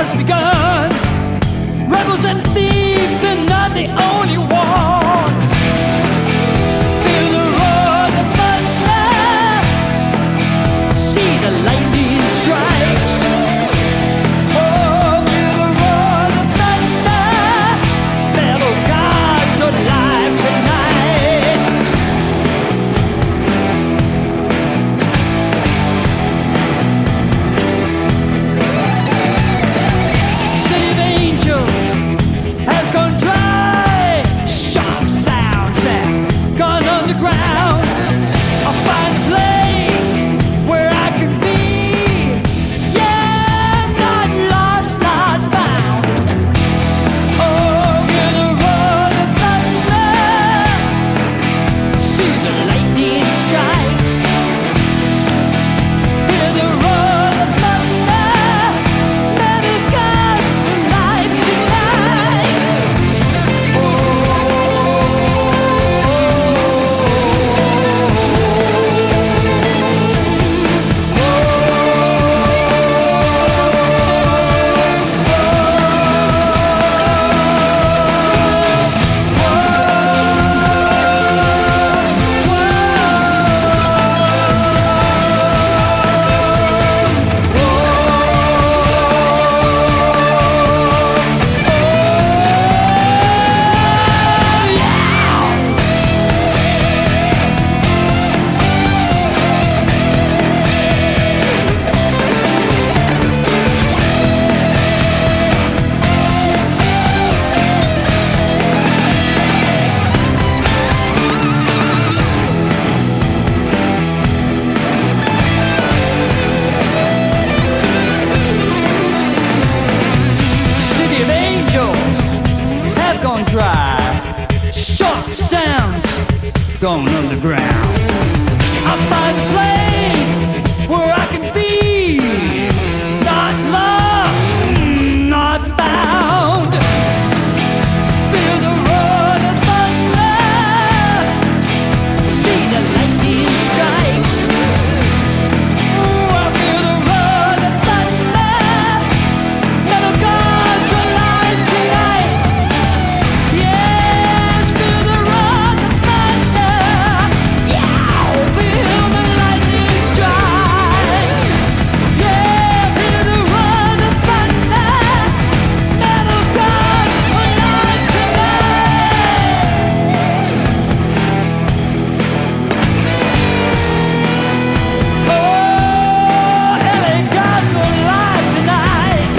just begun. Rebels and thieves, they're not the only one. Feel the roar of thunder, see the lightning strikes. Oh, feel the roar of thunder, metal gods alive tonight. City of Angels has gone dry. Sharp sounds that gone underground. I'll find a place where I can be. Yeah, not lost, not found. Oh, hear the roar of thunder, see the lightning strikes. Hear the roar of thunder, metal gods alive tonight. City of Angels have gone dry. Sharp sounds gone underground. I'll find a place where I can be. Not lost, not bound. Feel the roar of thunder, see the lightning strikes. Ooh, I feel the roar of thunder, metal gods alive tonight. Yes, feel the roar of thunder. Yeah, feel the lightning strikes. Yeah, feel the roar of thunder, metal gods alive tonight. Oh, LA gods alive tonight.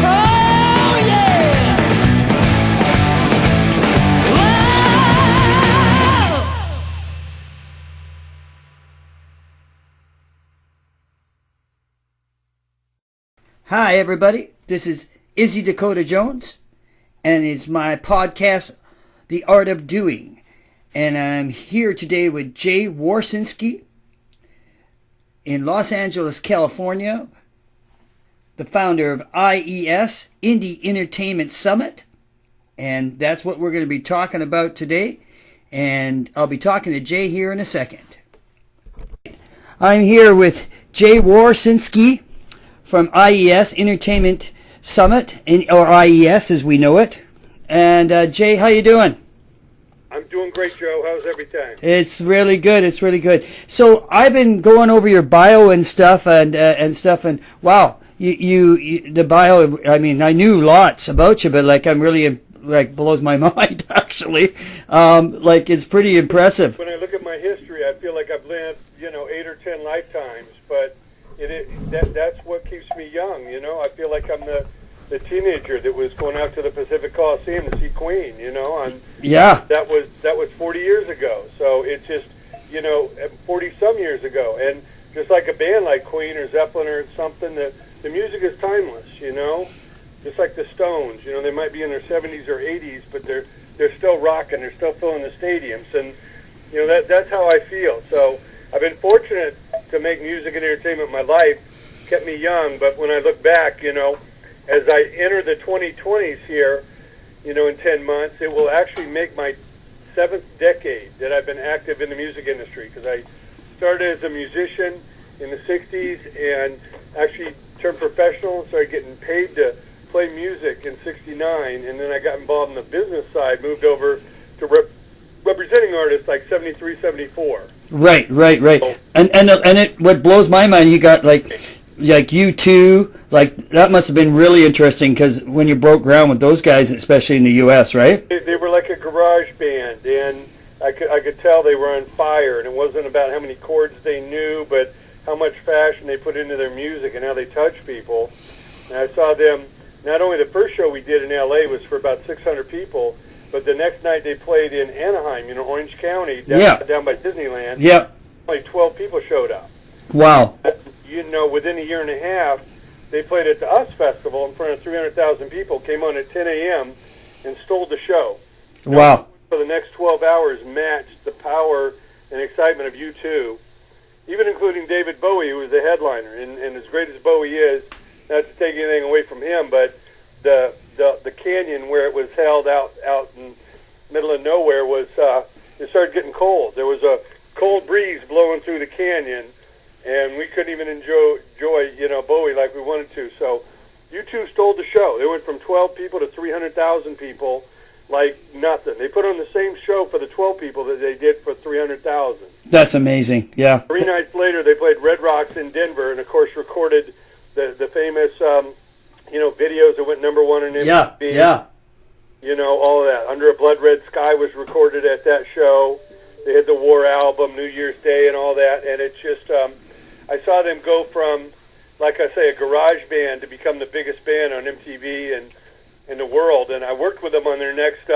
Oh, yeah. Wow. Hi, everybody. This is Izzy Dakota Jones, and it's my podcast, The Art of Doing. And I'm here today with Jay Warsinske in Los Angeles, California, the founder of IES, Indie Entertainment Summit. And that's what we're going to be talking about today. And I'll be talking to Jay here in a second. I'm here with Jay Warsinske from IES, Entertainment Summit, or IES as we know it. And Jay, how you doing? I'm doing great, Joe. How's everything? It's really good. It's really good. So I've been going over your bio and stuff, and wow, you the bio. I mean, I knew lots about you, but like I'm really like blows my mind actually. Like it's pretty impressive. When I look at my history, I feel like I've lived 8 or 10 lifetimes, but that's what keeps me young. I feel like I'm the teenager that was going out to the Pacific Coliseum to see Queen, Yeah. That was 40 years ago. So it's just, 40 some years ago. And just like a band like Queen or Zeppelin or something, the music is timeless, Just like the Stones, they might be in their 70s or 80s, but they're still rocking, they're still filling the stadiums, and that's how I feel. So I've been fortunate to make music and entertainment my life, kept me young. But when I look back, as I enter the 2020s here, in 10 months, it will actually make my 7th decade that I've been active in the music industry, because I started as a musician in the 60s and actually turned professional and started getting paid to play music in 69. And then I got involved in the business side, moved over to representing artists like 73, 74. Right. So, And it what blows my mind, you got like U2, like that must have been really interesting because when you broke ground with those guys, especially in the U.S., right? they were like a garage band, and I could tell they were on fire, and it wasn't about how many chords they knew, but how much fashion they put into their music and how they touched people. And I saw them, not only the first show we did in L.A. was for about 600 people, but the next night they played in Anaheim, Orange County, down by Disneyland. Yeah. Only 12 people showed up. Wow. Within a year and a half, they played at the US Festival in front of 300,000 people, came on at 10 a.m. and stole the show. Wow. For the next 12 hours matched the power and excitement of U2, even including David Bowie, who was the headliner. And as great as Bowie is, not to take anything away from him, but the canyon where it was held out in the middle of nowhere was, it started getting cold. There was a cold breeze blowing through the canyon, and we couldn't even enjoy Bowie like we wanted to. So U2 stole the show. They went from 12 people to 300,000 people like nothing. They put on the same show for the 12 people that they did for 300,000. That's amazing, yeah. 3 nights later, they played Red Rocks in Denver and, of course, recorded the famous, videos that went number one in MTV. Yeah. All of that. Under a Blood Red Sky was recorded at that show. They had the War album, New Year's Day, and all that. And it's just, I saw them go from, like I say, a garage band to become the biggest band on MTV and in the world. And I worked with them on their next,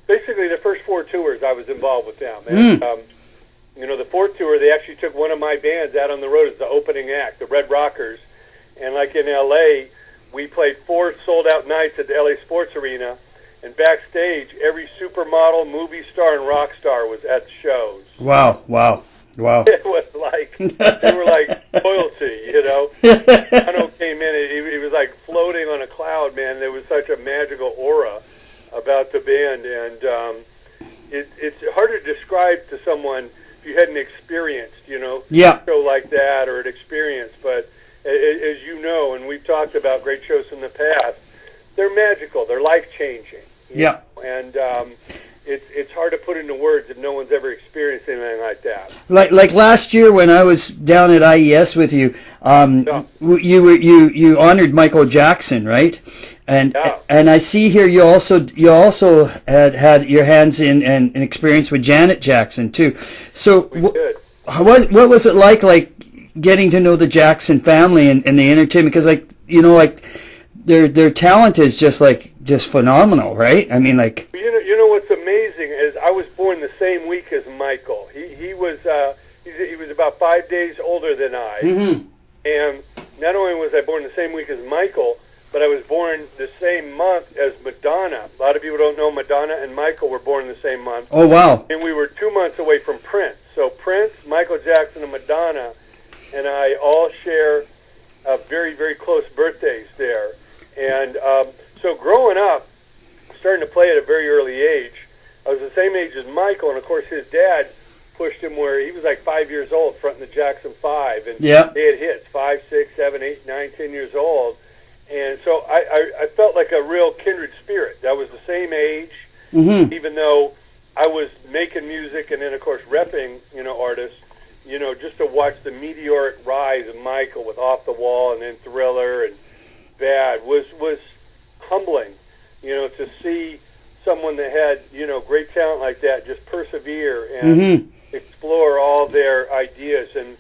basically the first 4 tours I was involved with them. And, the 4th tour, they actually took one of my bands out on the road as the opening act, the Red Rockers. And like in L.A., we played 4 sold-out nights at the L.A. Sports Arena. And backstage, every supermodel, movie star, and rock star was at the shows. Wow. It was like, they were like royalty, Bono came in, he was like floating on a cloud, man. There was such a magical aura about the band. And it's hard to describe to someone if you hadn't experienced, a show like that or an experience. But as you know, and we've talked about great shows in the past, they're magical. They're life-changing. Yeah. And it's hard to put into words if no one's ever experienced anything like that. Like last year when I was down at IES with you, you honored Michael Jackson, right? And I see here you also had your hands in and experience with Janet Jackson too. So what was it like getting to know the Jackson family and the entertainment? Because their talent is just phenomenal, right? I mean, like. You know what's amazing is I was born the same week as Michael. He was about 5 days older than I, and not only was I born the same week as Michael, but I was born the same month as Madonna. A lot of people don't know Madonna and Michael were born the same month. Oh wow! And we were 2 months away from Prince. So Prince, Michael Jackson, and Madonna, and I all share very, very close birthdays there. And so growing up, starting to play at a very early age, I was the same age as Michael, and of course his dad pushed him where he was like 5 years old, fronting the Jackson 5, and they had hits, 5, 6, 7, 8, 9, 10 years old. And so I felt like a real kindred spirit. That was the same age, even though I was making music and then, of course, repping, artists, just to watch the meteoric rise of Michael with Off the Wall and then Thriller and Bad was humbling, to see someone that had, great talent like that just persevere and explore all their ideas. And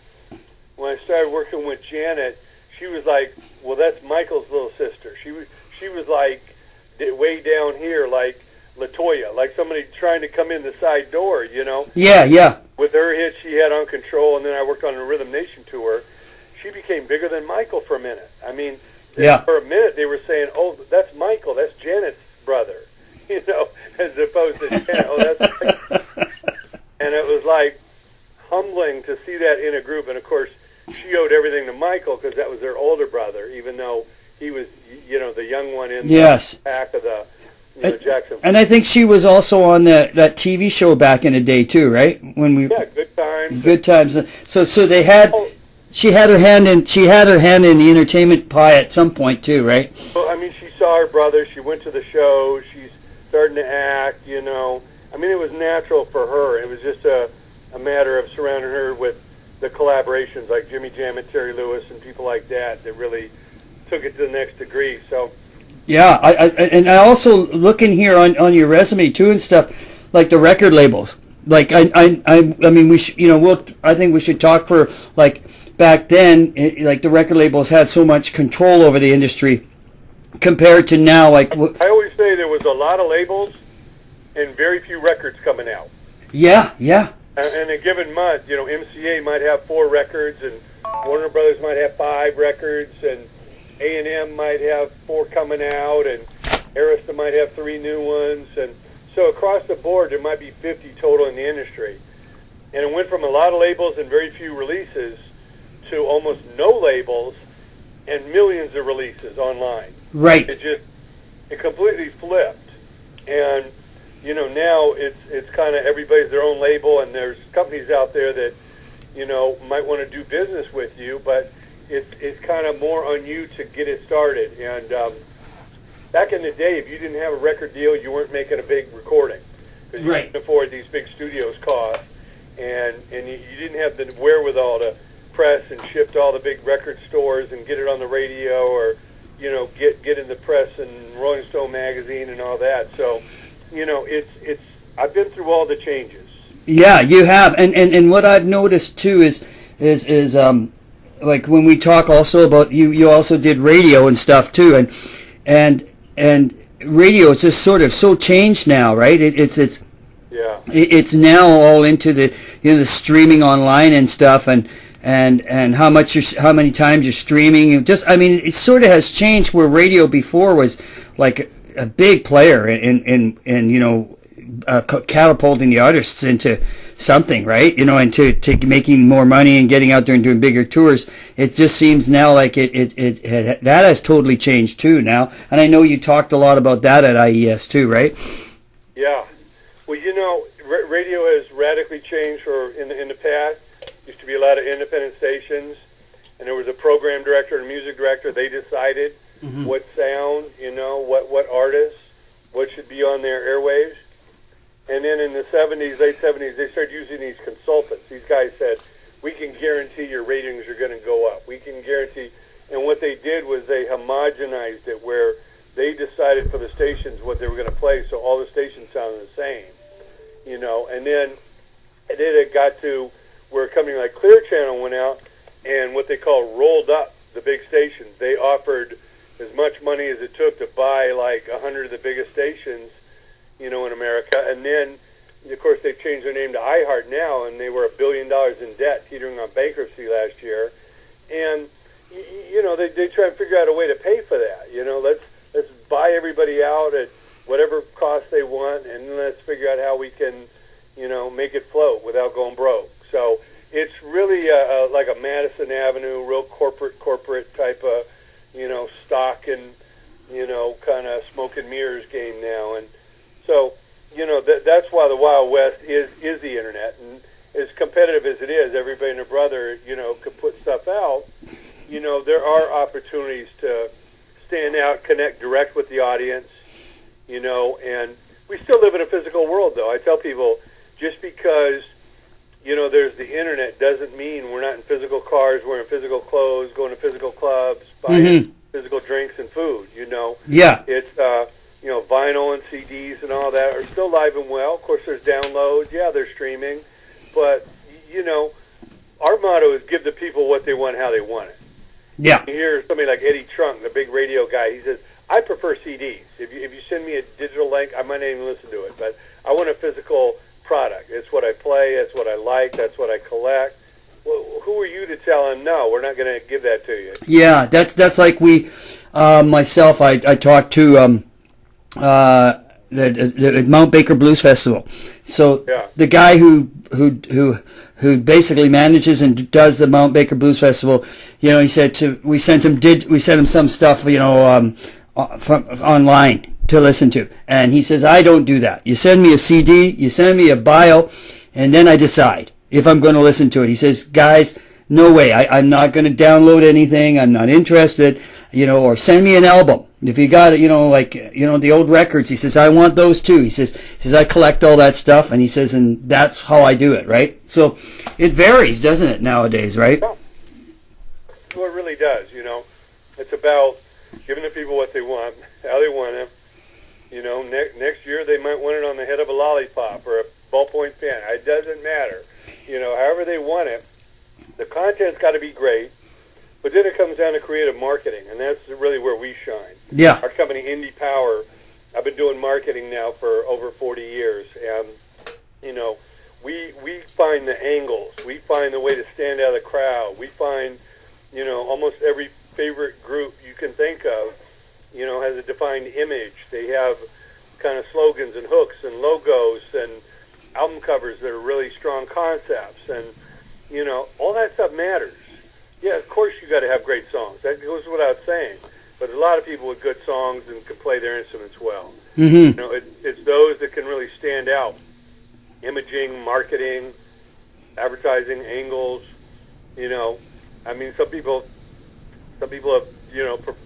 when I started working with Janet, she was like, well, that's Michael's little sister. She was like way down here, like LaToya, like somebody trying to come in the side door, Yeah. With her hit she had on Control, and then I worked on the Rhythm Nation tour. She became bigger than Michael for a minute. I mean, for a minute they were saying, oh, that's Michael, that's Janet's brother, as opposed to Janet, oh, that's Michael. And it was like humbling to see that in a group. And of course, she owed everything to Michael because that was her older brother, even though he was, the young one in the pack of the Jackson. And I think she was also on that TV show back in the day too, right? Good Times. Good Times. So they had. She had her hand in the entertainment pie at some point too, right? Well, I mean, she saw her brother. She went to the show. She's starting to act. You know, I mean, it was natural for her. It was just a matter of surrounding her with the collaborations like Jimmy Jam and Terry Lewis and people like that really took it to the next degree. So. Yeah, I also looking here on your resume too and stuff, like the record labels. Like I mean we should, I think we should talk for like back then, like the record labels had so much control over the industry compared to now. Like I always say there was a lot of labels and very few records coming out. Yeah. And a given month, MCA might have 4 records, and Warner Brothers might have 5 records, and A&M might have 4 coming out, and Arista might have 3 new ones, and so across the board there might be 50 total in the industry. And it went from a lot of labels and very few releases to almost no labels and millions of releases online. Right. It completely flipped. And now it's kind of everybody's their own label, and there's companies out there that might want to do business with you, but it's kind of more on you to get it started. And back in the day, if you didn't have a record deal, you weren't making a big recording because you couldn't afford these big studios cost, and you didn't have the wherewithal to press and ship to all the big record stores and get it on the radio or get in the press and Rolling Stone magazine and all that. So it's I've been through all the changes. Yeah, you have, and what I've noticed too is like when we talk also about you also did radio and stuff too, and radio is just sort of so changed now, right? It's now all into the the streaming online and stuff, and how many times you're streaming. It sort of has changed where radio before was like a big player in catapulting the artists into something, right? And to making more money and getting out there and doing bigger tours. It just seems now like that has totally changed too now. And I know you talked a lot about that at IES too, right? Yeah. Well, radio has radically changed. In the past, used to be a lot of independent stations, and there was a program director and music director. They decided what sound, what artists, what should be on their airwaves. And then in the late 70s, they started using these consultants. These guys said, we can guarantee your ratings are going to go up. We can guarantee. And what they did was they homogenized it where they decided for the stations what they were going to play, so all the stations sounded the same. And then it got to where a company like Clear Channel went out and what they call rolled up the big stations. They offered as much money as it took to buy like 100 of the biggest stations, in America. And then, of course, they've changed their name to iHeart now, and they were $1 billion in debt, teetering on bankruptcy last year. And, they try and figure out a way to pay for that. Let's buy everybody out at whatever cost they want, and let's figure out how we can, make it float without going broke. So it's really like a Madison Avenue, real corporate type of, stock and, kind of smoke and mirrors game now. And so, that's why the Wild West is the internet. And as competitive as it is, everybody and their brother, could put stuff out. There are opportunities to stand out, connect direct with the audience, and we still live in a physical world, though. I tell people, just because, there's the internet doesn't mean we're not in physical cars, we're in physical clothes, going to physical clubs, buying physical drinks and food, Yeah. It's, vinyl and CDs and all that are still alive and well. Of course, there's downloads. Yeah, they're streaming. But, our motto is give the people what they want, how they want it. Yeah. You hear somebody like Eddie Trunk, the big radio guy, he says, I prefer CDs. If you send me a digital link, I might not even listen to it. But I want a physical product. It's what I play. It's what I like. That's what I collect. Well, who are you to tell them, no, we're not going to give that to you? Yeah, that's like myself, I talked to the Mount Baker Blues Festival. So the guy who basically manages and does the Mount Baker Blues Festival, he said we sent him some stuff, from online to listen to, and he says, I don't do that. You send me a CD, you send me a bio, and then I decide if I'm going to listen to it. He says, guys, no way. I'm not going to download anything. I'm not interested, or send me an album. If you got it, the old records, he says, I want those too. He says, I collect all that stuff, and he says, and that's how I do it, right? So it varies, doesn't it, nowadays, right? Well, it really does, It's about giving the people what they want, how they want it. Next year they might want it on the head of a lollipop or a ballpoint pen. It doesn't matter. However they want it. The content's got to be great, but then it comes down to creative marketing, and that's really where we shine. Yeah. Our company, Indie Power, I've been doing marketing now for over 40 years, and, we find the angles. We find the way to stand out of the crowd. We find, almost every favorite group you can think of, has a defined image. They have kind of slogans and hooks and logos and album covers that are really strong concepts, and all that stuff matters. Yeah, of course you got to have great songs. That goes without saying. But there's a lot of people with good songs and can play their instruments well. Mm-hmm. It's those that can really stand out. Imaging, marketing, advertising, angles. Some people have,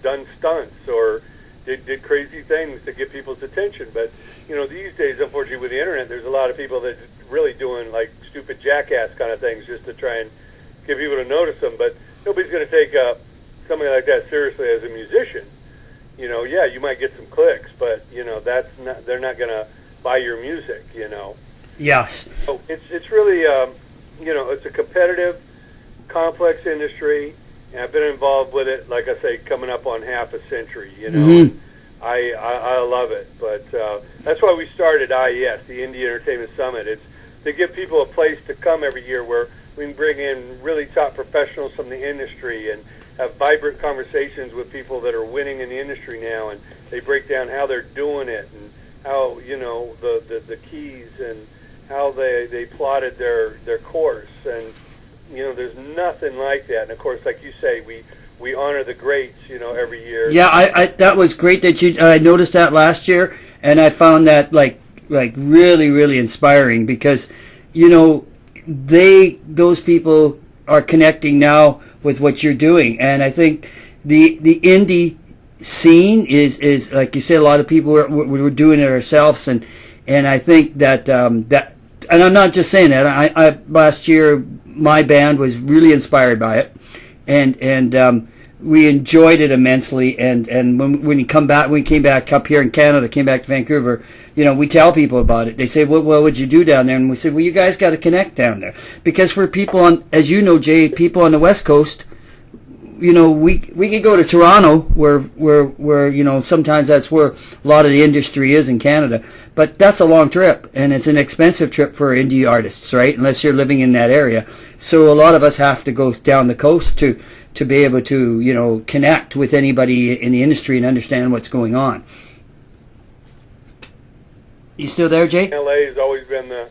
done stunts or did crazy things to get people's attention. But these days, unfortunately, with the internet, there's a lot of people that are really doing like stupid jackass kind of things just to try and get people to notice them. But nobody's going to take something like that seriously as a musician. Yeah, you might get some clicks, but that's not. They're not going to buy your music. Yes. So it's really it's a competitive, complex industry. And I've been involved with it, like I say, coming up on half a century. Mm-hmm. I love it, but that's why we started IES, the Indie Entertainment Summit. It's to give people a place to come every year where we can bring in really top professionals from the industry and have vibrant conversations with people that are winning in the industry now, and they break down how they're doing it and how the keys and how they plotted their course. And there's nothing like that. And of course, like you say, we honor the greats, every year. Yeah, I that was great that I noticed that last year, and I found that like really, really inspiring because, those people are connecting now with what you're doing, and I think the indie scene is like you said, a lot of people we're doing it ourselves, and I think that and I'm not just saying that. I last year my band was really inspired by it, and we enjoyed it immensely. And when we came back up here in Canada, came back to Vancouver, we tell people about it. They say, what would you do down there? And we said, well, you guys got to connect down there, because for people on, as you know, Jay, people on the West Coast, we could go to Toronto, where sometimes that's where a lot of the industry is in Canada, but that's a long trip, and it's an expensive trip for indie artists, right? Unless you're living in that area. So a lot of us have to go down the coast to be able to connect with anybody in the industry and understand what's going on. You still there, Jay? LA has always been the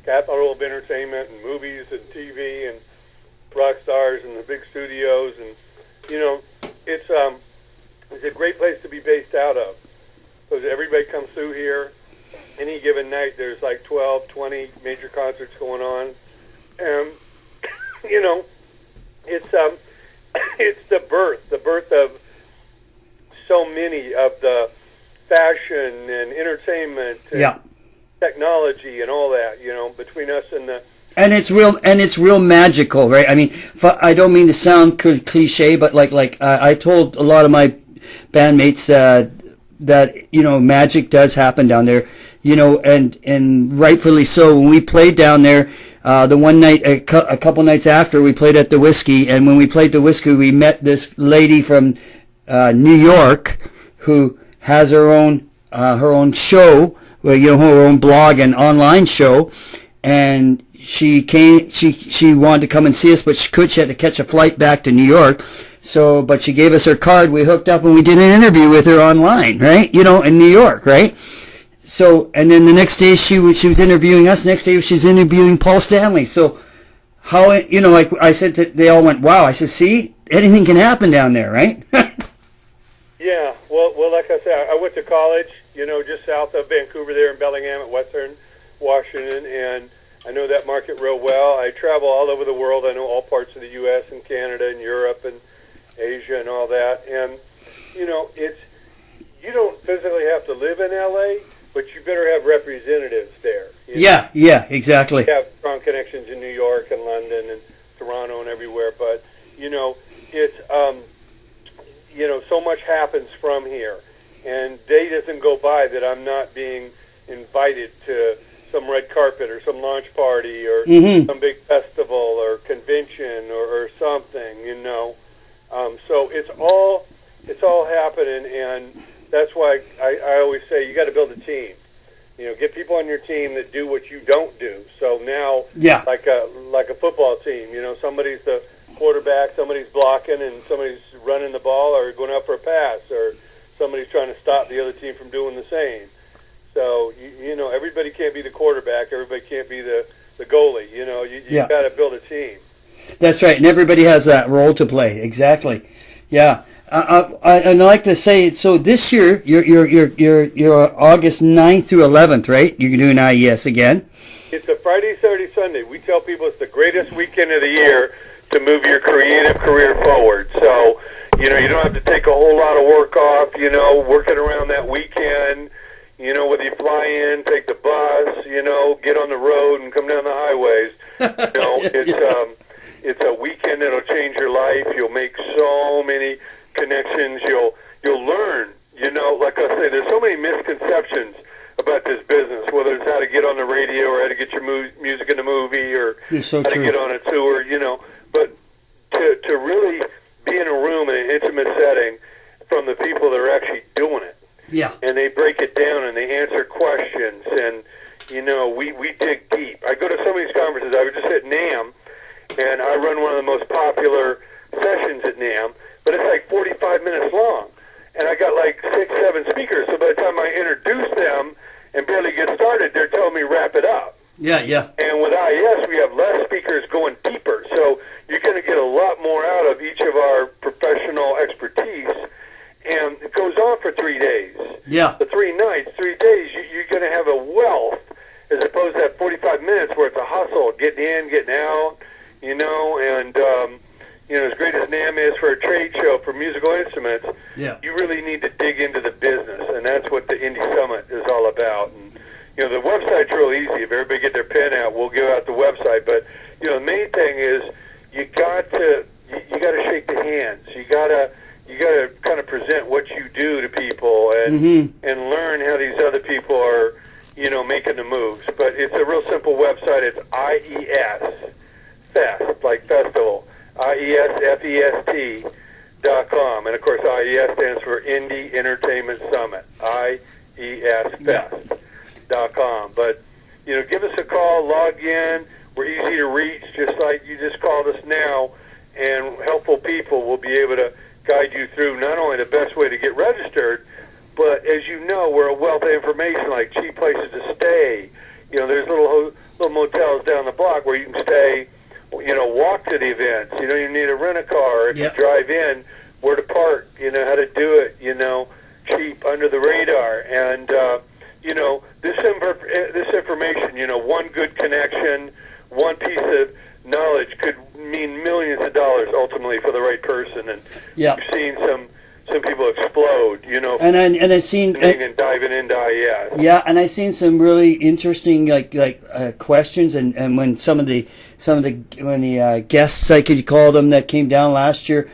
capital of entertainment and movies and TV and rock stars and the big studios, and it's a great place to be based out of, because everybody comes through here. Any given night there's like 12, 20 major concerts going on, and it's the birth of so many of the fashion and entertainment and technology and all that, between us and the. And it's real magical, right? I mean, I don't mean to sound cliche, but like I told a lot of my bandmates that magic does happen down there, and rightfully so. When we played down there, the one night, a couple nights after, we played at the Whiskey, and when we played the Whiskey, we met this lady from New York who has her own show, her own blog and online show, and she wanted to come and see us, but she had to catch a flight back to New York. So, but she gave us her card. We hooked up and we did an interview with her online, right? In New York, right? So, and then the next day she was interviewing us. Next day she was interviewing Paul Stanley. So, how, like I said, they all went, wow. I said, see, anything can happen down there, right? Yeah. Well, like I said, I went to college, just south of Vancouver there in Bellingham at Western Washington, and I know that market real well. I travel all over the world. I know all parts of the U.S. and Canada and Europe and Asia and all that. And, you don't physically have to live in L.A., but you better have representatives there. Yeah, exactly. We have strong connections in New York and London and Toronto and everywhere, but, it's, so much happens from here. And day doesn't go by that I'm not being invited to some red carpet or some launch party or some big festival or convention or something, So it's all happening, and that's why I always say you got to build a team. Get people on your team that do what you don't do. So now, like a football team, somebody's the quarterback, somebody's blocking, and somebody's running the ball or going out for a pass, or somebody's trying to stop the other team from doing the same. So, everybody can't be the quarterback. Everybody can't be the goalie. You got to build a team. That's right, and everybody has that role to play. Exactly. Yeah. I'd like to say, so this year, you're August 9th through 11th, right? You're doing IES again. It's a Friday, Saturday, Sunday. We tell people it's the greatest weekend of the year to move your creative career forward. So, you don't have to take a whole lot of work off, working around that weekend, whether you fly in, take the bus, get on the road and come down the highways. It's a weekend that'll change your life. You'll make so many connections. You'll learn, like I say, there's so many misconceptions about this business, whether it's how to get on the radio or how to get your music in a movie or so how to get on a tour, But to really be in a room in an intimate setting from the people that are actually doing it. Yeah. And they break it down and they answer questions and, we dig deep. I go to some of these conferences. I was just at NAMM, and I run one of the most popular sessions at NAMM, but it's like 45 minutes long. And I got like 6, 7 speakers, so by the time I introduce them and barely get started, they're telling me wrap it up. Yeah. And with IES, we have less speakers going deeper, so you're going to get a lot more out of each of our professional expertise, and it goes on for 3 days. Yeah. The 3 nights, 3 days, you're going to have a wealth, as opposed to that 45 minutes where it's a hustle, getting in, getting out, and, as great as NAMM is for a trade show for musical instruments, you really need to dig into the business, and that's what the Indie Summit is all about. And, the website's real easy. If everybody get their pen out, we'll give out the website. But, the main thing is you got to shake the hands. You got to kind of present what you do to people and learn how these other people are, making the moves. But it's a real simple website. It's IES Fest, like festival. IESFEST.com. And, of course, IES stands for Indie Entertainment Summit. IESFest.com. But, give us a call, log in. We're easy to reach, just like you just called us now. And helpful people will be able to guide you through not only the best way to get registered, but as you know, we're a wealth of information, like cheap places to stay. There's little motels down the block where you can stay, walk to the events. You don't even need to rent a car. If you drive in, where to park, how to do it, cheap, under the radar. And, this information, one good connection, one piece of knowledge could mean millions of dollars ultimately for the right person. And you've seen some people explode, and I've seen and diving into IES. Yeah, and I've seen some really interesting questions, and when some of the guests, I could call them, that came down last year,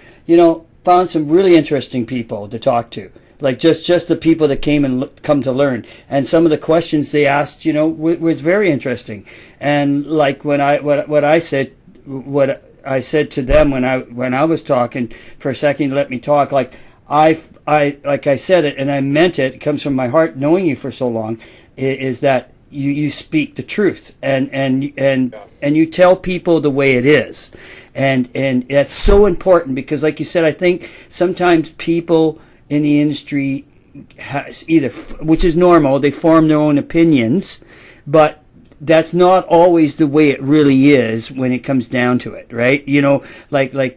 found some really interesting people to talk to. Like just the people that came and come to learn, and some of the questions they asked, was very interesting. And like what I said to them when I was talking for a second, you let me talk. Like I said it, and I meant it. It comes from my heart, knowing you for so long, is that you speak the truth, and you tell people the way it is, and that's so important, because, like you said, I think sometimes people in the industry has which is normal, they form their own opinions, but that's not always the way it really is when it comes down to it, right? You're like I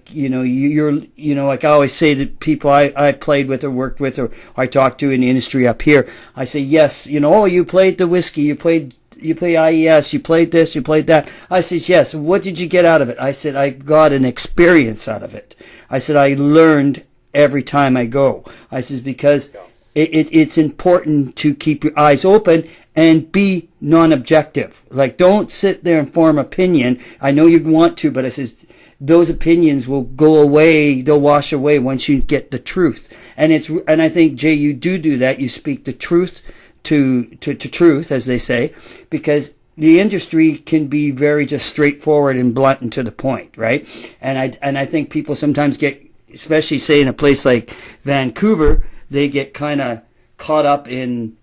always say to people I played with or worked with or I talked to in the industry up here, I say, yes, you played the whiskey, you played IES, you played this, you played that. I said, yes. What did you get out of it? I said, I got an experience out of it. I said, I learned every time I go. I said, because it's important to keep your eyes open and be non-objective. Like, don't sit there and form opinion. I know you want to, but I says, those opinions will go away, they'll wash away once you get the truth. And I think, Jay, you do that. You speak the truth to truth, as they say, because the industry can be very just straightforward and blunt and to the point, right? And I think people sometimes get, especially say in a place like Vancouver, they get kind of caught up in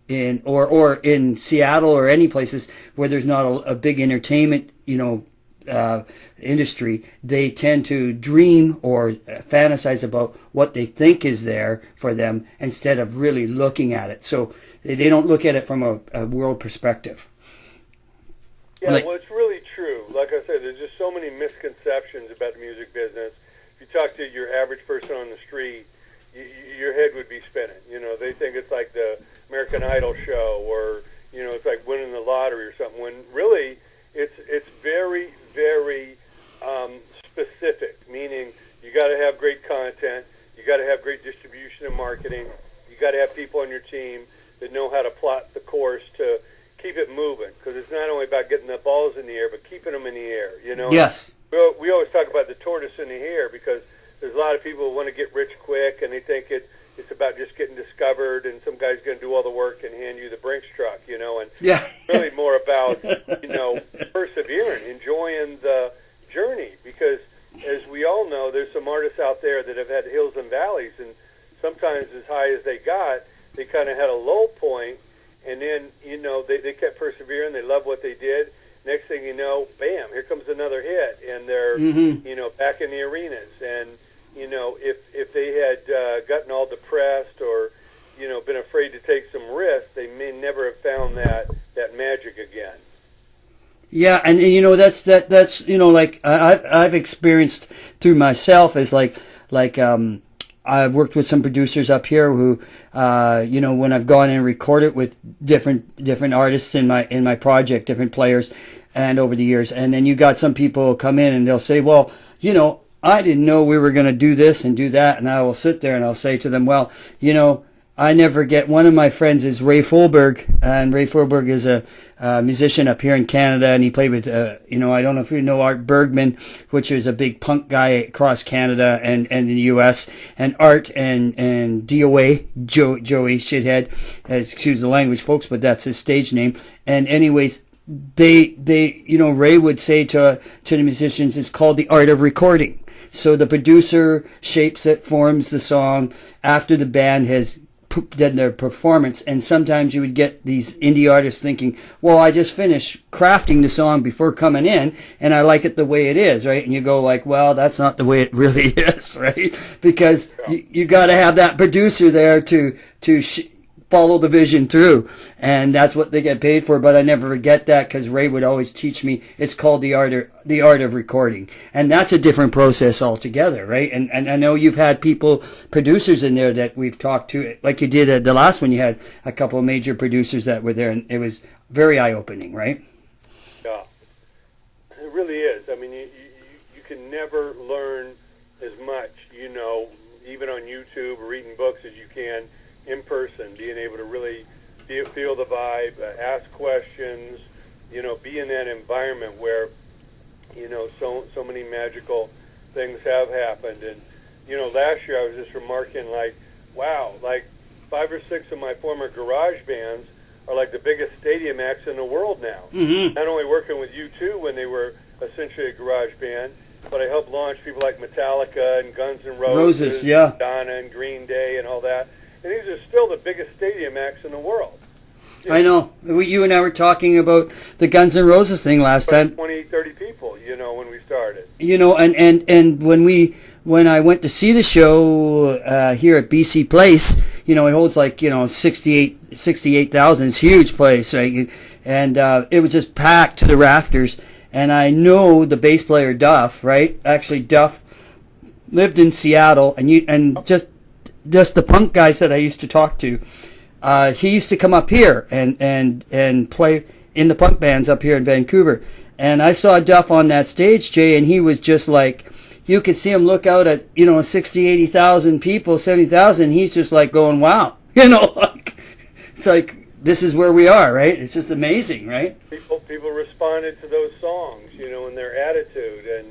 or in Seattle or any places where there's not a big entertainment, industry. They tend to dream or fantasize about what they think is there for them instead of really looking at it. So they don't look at it from a world perspective. Yeah, well, it's really true. Like I said, there's just so many misconceptions about the music business. If you talk to your average person on the street, your head would be spinning. They think it's like the American Idol show, or it's like winning the lottery or something. When really, it's very, very specific. Meaning, you got to have great content, you got to have great distribution and marketing, you got to have people on your team that know how to plot the course to keep it moving. Because it's not only about getting the balls in the air, but keeping them in the air. Yes. We always talk about the tortoise in the hare, because there's a lot of people who want to get rich quick, and they think it's about just getting discovered, and some guy's going to do all the work and hand you the Brinks truck, and yeah. It's really more about, persevering, enjoying the journey, because as we all know, there's some artists out there that have had hills and valleys, and sometimes as high as they got, they kind of had a low point, and then, they kept persevering, they loved what they did. Next thing you know, bam, here comes another hit, and they're, back in the arenas. And, if they had gotten all depressed or, been afraid to take some risks, they may never have found that magic again. Yeah, and that's like I've experienced through myself is like I've worked with some producers up here who, when I've gone and recorded with different artists in my project, different players, and over the years, and then you got some people come in and they'll say, well, I didn't know we were going to do this and do that, and I will sit there and I'll say to them, well, I never get. One of my friends is Ray Fulberg, and Ray Fulberg is a musician up here in Canada, and he played with, I don't know if you know Art Bergman, which is a big punk guy across Canada and in the U.S., and Art and DOA, Joey Shithead, excuse the language, folks, but that's his stage name. And anyways, they Ray would say to the musicians, it's called the art of recording. So the producer shapes it, forms the song after the band has done their performance, and sometimes you would get these indie artists thinking, well, I just finished crafting the song before coming in, and I like it the way it is, right? And you go like, well, that's not the way it really is, right? Because you got to have that producer there to follow the vision through, and that's what they get paid for. But I never forget that, because Ray would always teach me it's called the art of recording, and that's a different process altogether, right? And I know you've had producers in there that we've talked to, like you did at the last one. You had a couple of major producers that were there, and it was very eye-opening, right? Yeah, it really is. I mean, you can never learn as much, even on YouTube or reading books, as you can in person, being able to really feel the vibe, ask questions, be in that environment where, so many magical things have happened. And, last year I was just remarking, like, wow, like 5 or 6 of my former garage bands are like the biggest stadium acts in the world now. Mm-hmm. Not only working with U2 when they were essentially a garage band, but I helped launch people like Metallica and Guns N' Roses, yeah, Madonna and Green Day and all that. And these are still the biggest stadium acts in the world. I know. You and I were talking about the Guns N' Roses thing last time. 20, 30 people, when we started. And when I went to see the show here at BC Place, it holds like, 68,000. It's a huge place, right? And it was just packed to the rafters. And I know the bass player Duff, right? Actually, Duff lived in Seattle, and just the punk guys that I used to talk to, he used to come up here and play in the punk bands up here in Vancouver. And I saw Duff on that stage, Jay, and he was just like, you could see him look out at, 60, 80,000 people, 70,000. He's just like going, wow. Like, it's like, this is where we are, right? It's just amazing, right? People responded to those songs, and their attitude. And,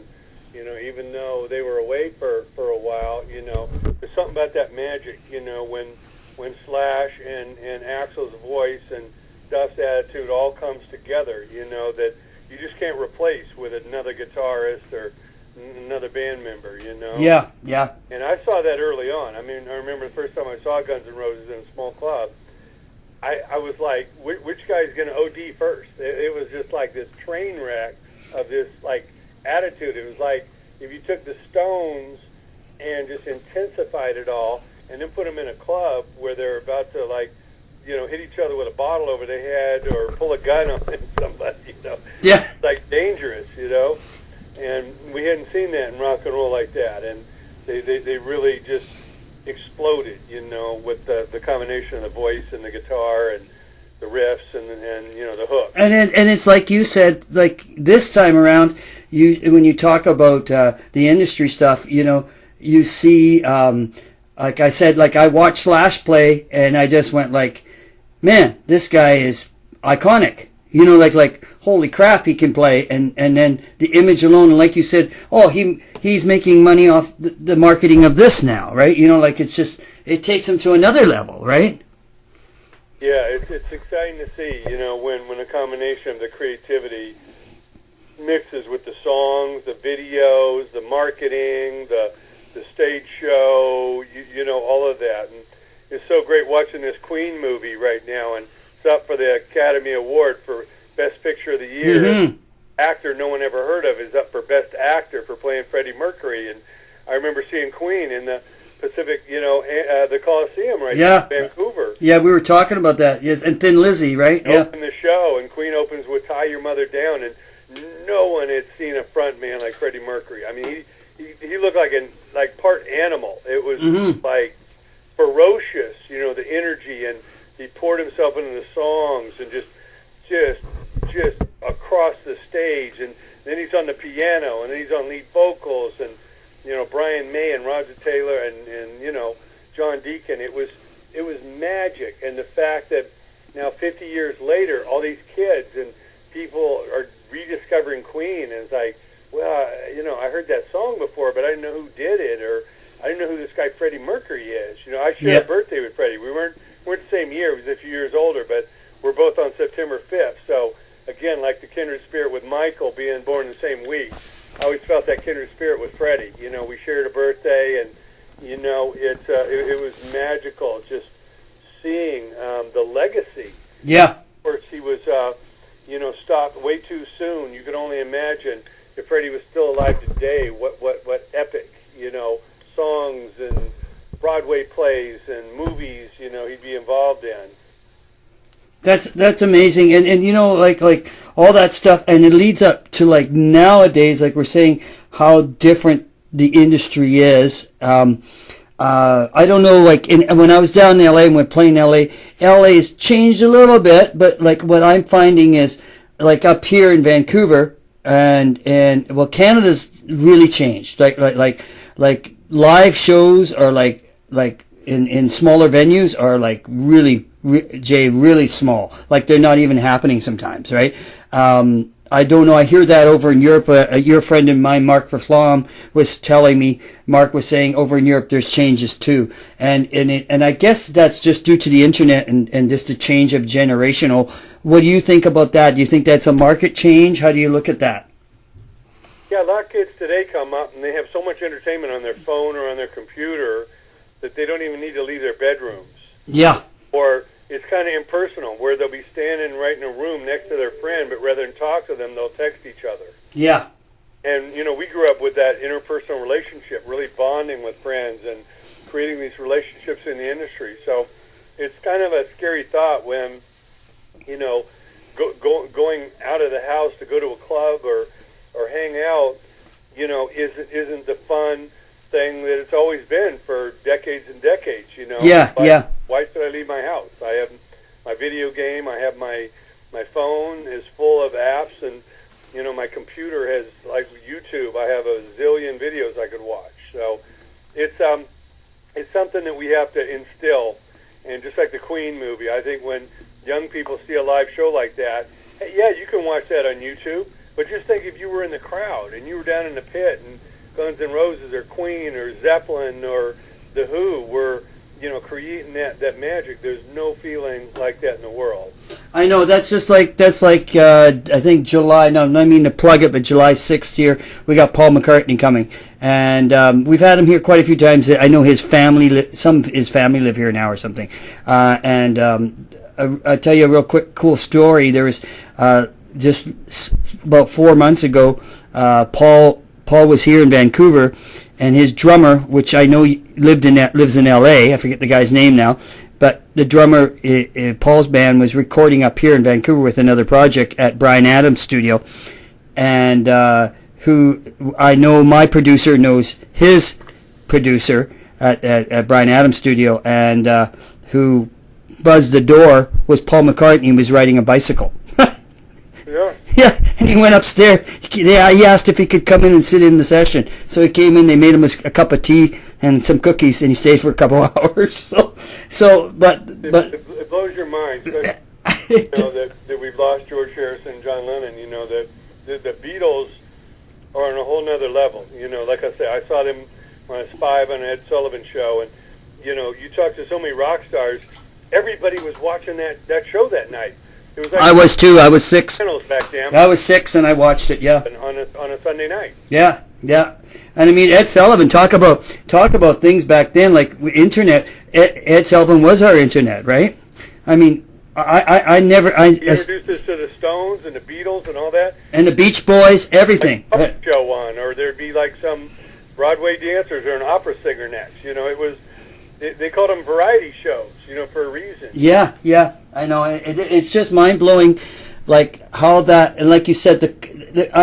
even though they were away for a while, there's something about that magic, when Slash and Axl's voice and Duff's attitude all comes together, that you just can't replace with another guitarist or another band member, Yeah. And I saw that early on. I remember the first time I saw Guns N' Roses in a small club, I was like, which guy's going to OD first? It was just like this train wreck of this, like, attitude. It was like if you took the Stones and just intensified it all and then put them in a club where they're about to, like, hit each other with a bottle over their head or pull a gun on somebody, Yeah. It's like dangerous, and we hadn't seen that in rock and roll like that, and they really just exploded, with the combination of the voice and the guitar and the riffs and the hook. And it's like you said, like this time around, when you talk about the industry stuff, you see, like I said, like I watched Slash play, and I just went like, man, this guy is iconic. Like holy crap, he can play, and then the image alone, and like you said, he's making money off the marketing of this now, right? Like it's just, it takes him to another level, right? Yeah, it's exciting to see, when a combination of the creativity mixes with the songs, the videos, the marketing, the stage show, all of that. And it's so great watching this Queen movie right now, and it's up for the Academy Award for Best Picture of the Year. Mm-hmm. Actor no one ever heard of is up for Best Actor for playing Freddie Mercury. And I remember seeing Queen in the Pacific, the Coliseum in Vancouver. Yeah, we were talking about that. Yes, and Thin Lizzy, right? Open the show, and Queen opens with "Tie Your Mother Down," and no one had seen a front man like Freddie Mercury. I mean, he looked like part animal. It was like ferocious, the energy, and he poured himself into the songs and just across the stage, and then he's on the piano, and then he's on lead vocals, and Brian May and Roger Taylor and John Deacon. It was magic, and the fact that now 50 years later, all these kids and people are rediscovering Queen, and it's like, well, I heard that song before, but I didn't know who did it, or I didn't know who this guy Freddie Mercury is. I shared a birthday with Freddie. We weren't the same year. He was a few years older, but we're both on September 5th. So, again, like the kindred spirit with Michael being born the same week, I always felt that kindred spirit with Freddie. We shared a birthday, and, it was magical just seeing the legacy. Yeah. Of course, he was, stopped way too soon. You can only imagine if Freddie was still alive today, what epic, songs and Broadway plays and movies, he'd be involved in. That's amazing, and like all that stuff, and it leads up to like nowadays, like we're saying, how different the industry is. I don't know, like when I was down in LA and we're playing LA's changed a little bit, but like what I'm finding is like up here in Vancouver and well, Canada's really changed. Like live shows are like in smaller venues are like really small. Like they're not even happening sometimes, right? I don't know. I hear that over in Europe. Your friend of mine, Mark Verflam, was telling me. Mark was saying over in Europe there's changes too, and I guess that's just due to the internet and just a change of generational. What do you think about that? Do you think that's a market change? How do you look at that? Yeah, a lot of kids today come up and they have so much entertainment on their phone or on their computer that they don't even need to leave their bedrooms. Yeah. Or it's kind of impersonal, where they'll be standing right in a room next to their friend, but rather than talk to them, they'll text each other. Yeah. And, we grew up with that interpersonal relationship, really bonding with friends and creating these relationships in the industry. So it's kind of a scary thought when, going out of the house to go to a club or hang out, isn't the fun thing that it's always been for decades and decades, Yeah, but yeah. Why should I leave my house? I have my video game, I have my, My phone is full of apps, and my computer has, like YouTube, I have a zillion videos I could watch. So it's something that we have to instill. And just like the Queen movie, I think when young people see a live show like that, hey, yeah, you can watch that on YouTube, but just think if you were in the crowd and you were down in the pit and Guns N' Roses or Queen or Zeppelin or The Who were, creating that magic. There's no feeling like that in the world. I know, that's like I think July, no, I mean to plug it, but July 6th here, we got Paul McCartney coming. And we've had him here quite a few times. I know his family, some of his family live here now or something. I'll tell you a real quick, cool story. There was just about 4 months ago, Paul was here in Vancouver, and his drummer, which I know lives in L.A., I forget the guy's name now, but the drummer, Paul's band, was recording up here in Vancouver with another project at Bryan Adams' studio, and who I know my producer knows his producer at Bryan Adams' studio, and who buzzed the door was Paul McCartney, and was riding a bicycle. Yeah. Yeah, and he went upstairs. He asked if he could come in and sit in the session. So he came in, they made him a cup of tea and some cookies, and he stayed for a couple of hours. But it blows your mind, that we've lost George Harrison and John Lennon. The Beatles are on a whole nother level. Like I said, I saw them when I was 5 on Ed Sullivan show, and you talk to so many rock stars. Everybody was watching that show that night. It was like I was too. I was 6. Back then. I was 6 and I watched it. Yeah. On a Sunday night. Yeah. And I mean, Ed Sullivan, talk about things back then like internet. Ed Sullivan was our internet, right? I mean, I never. He introduced us to the Stones and the Beatles and all that. And the Beach Boys, everything. Like a show on, or there'd be like some Broadway dancers or an opera singer next. It was. They called them variety shows, for a reason. Yeah, I know. It's just mind-blowing, like how that, and like you said,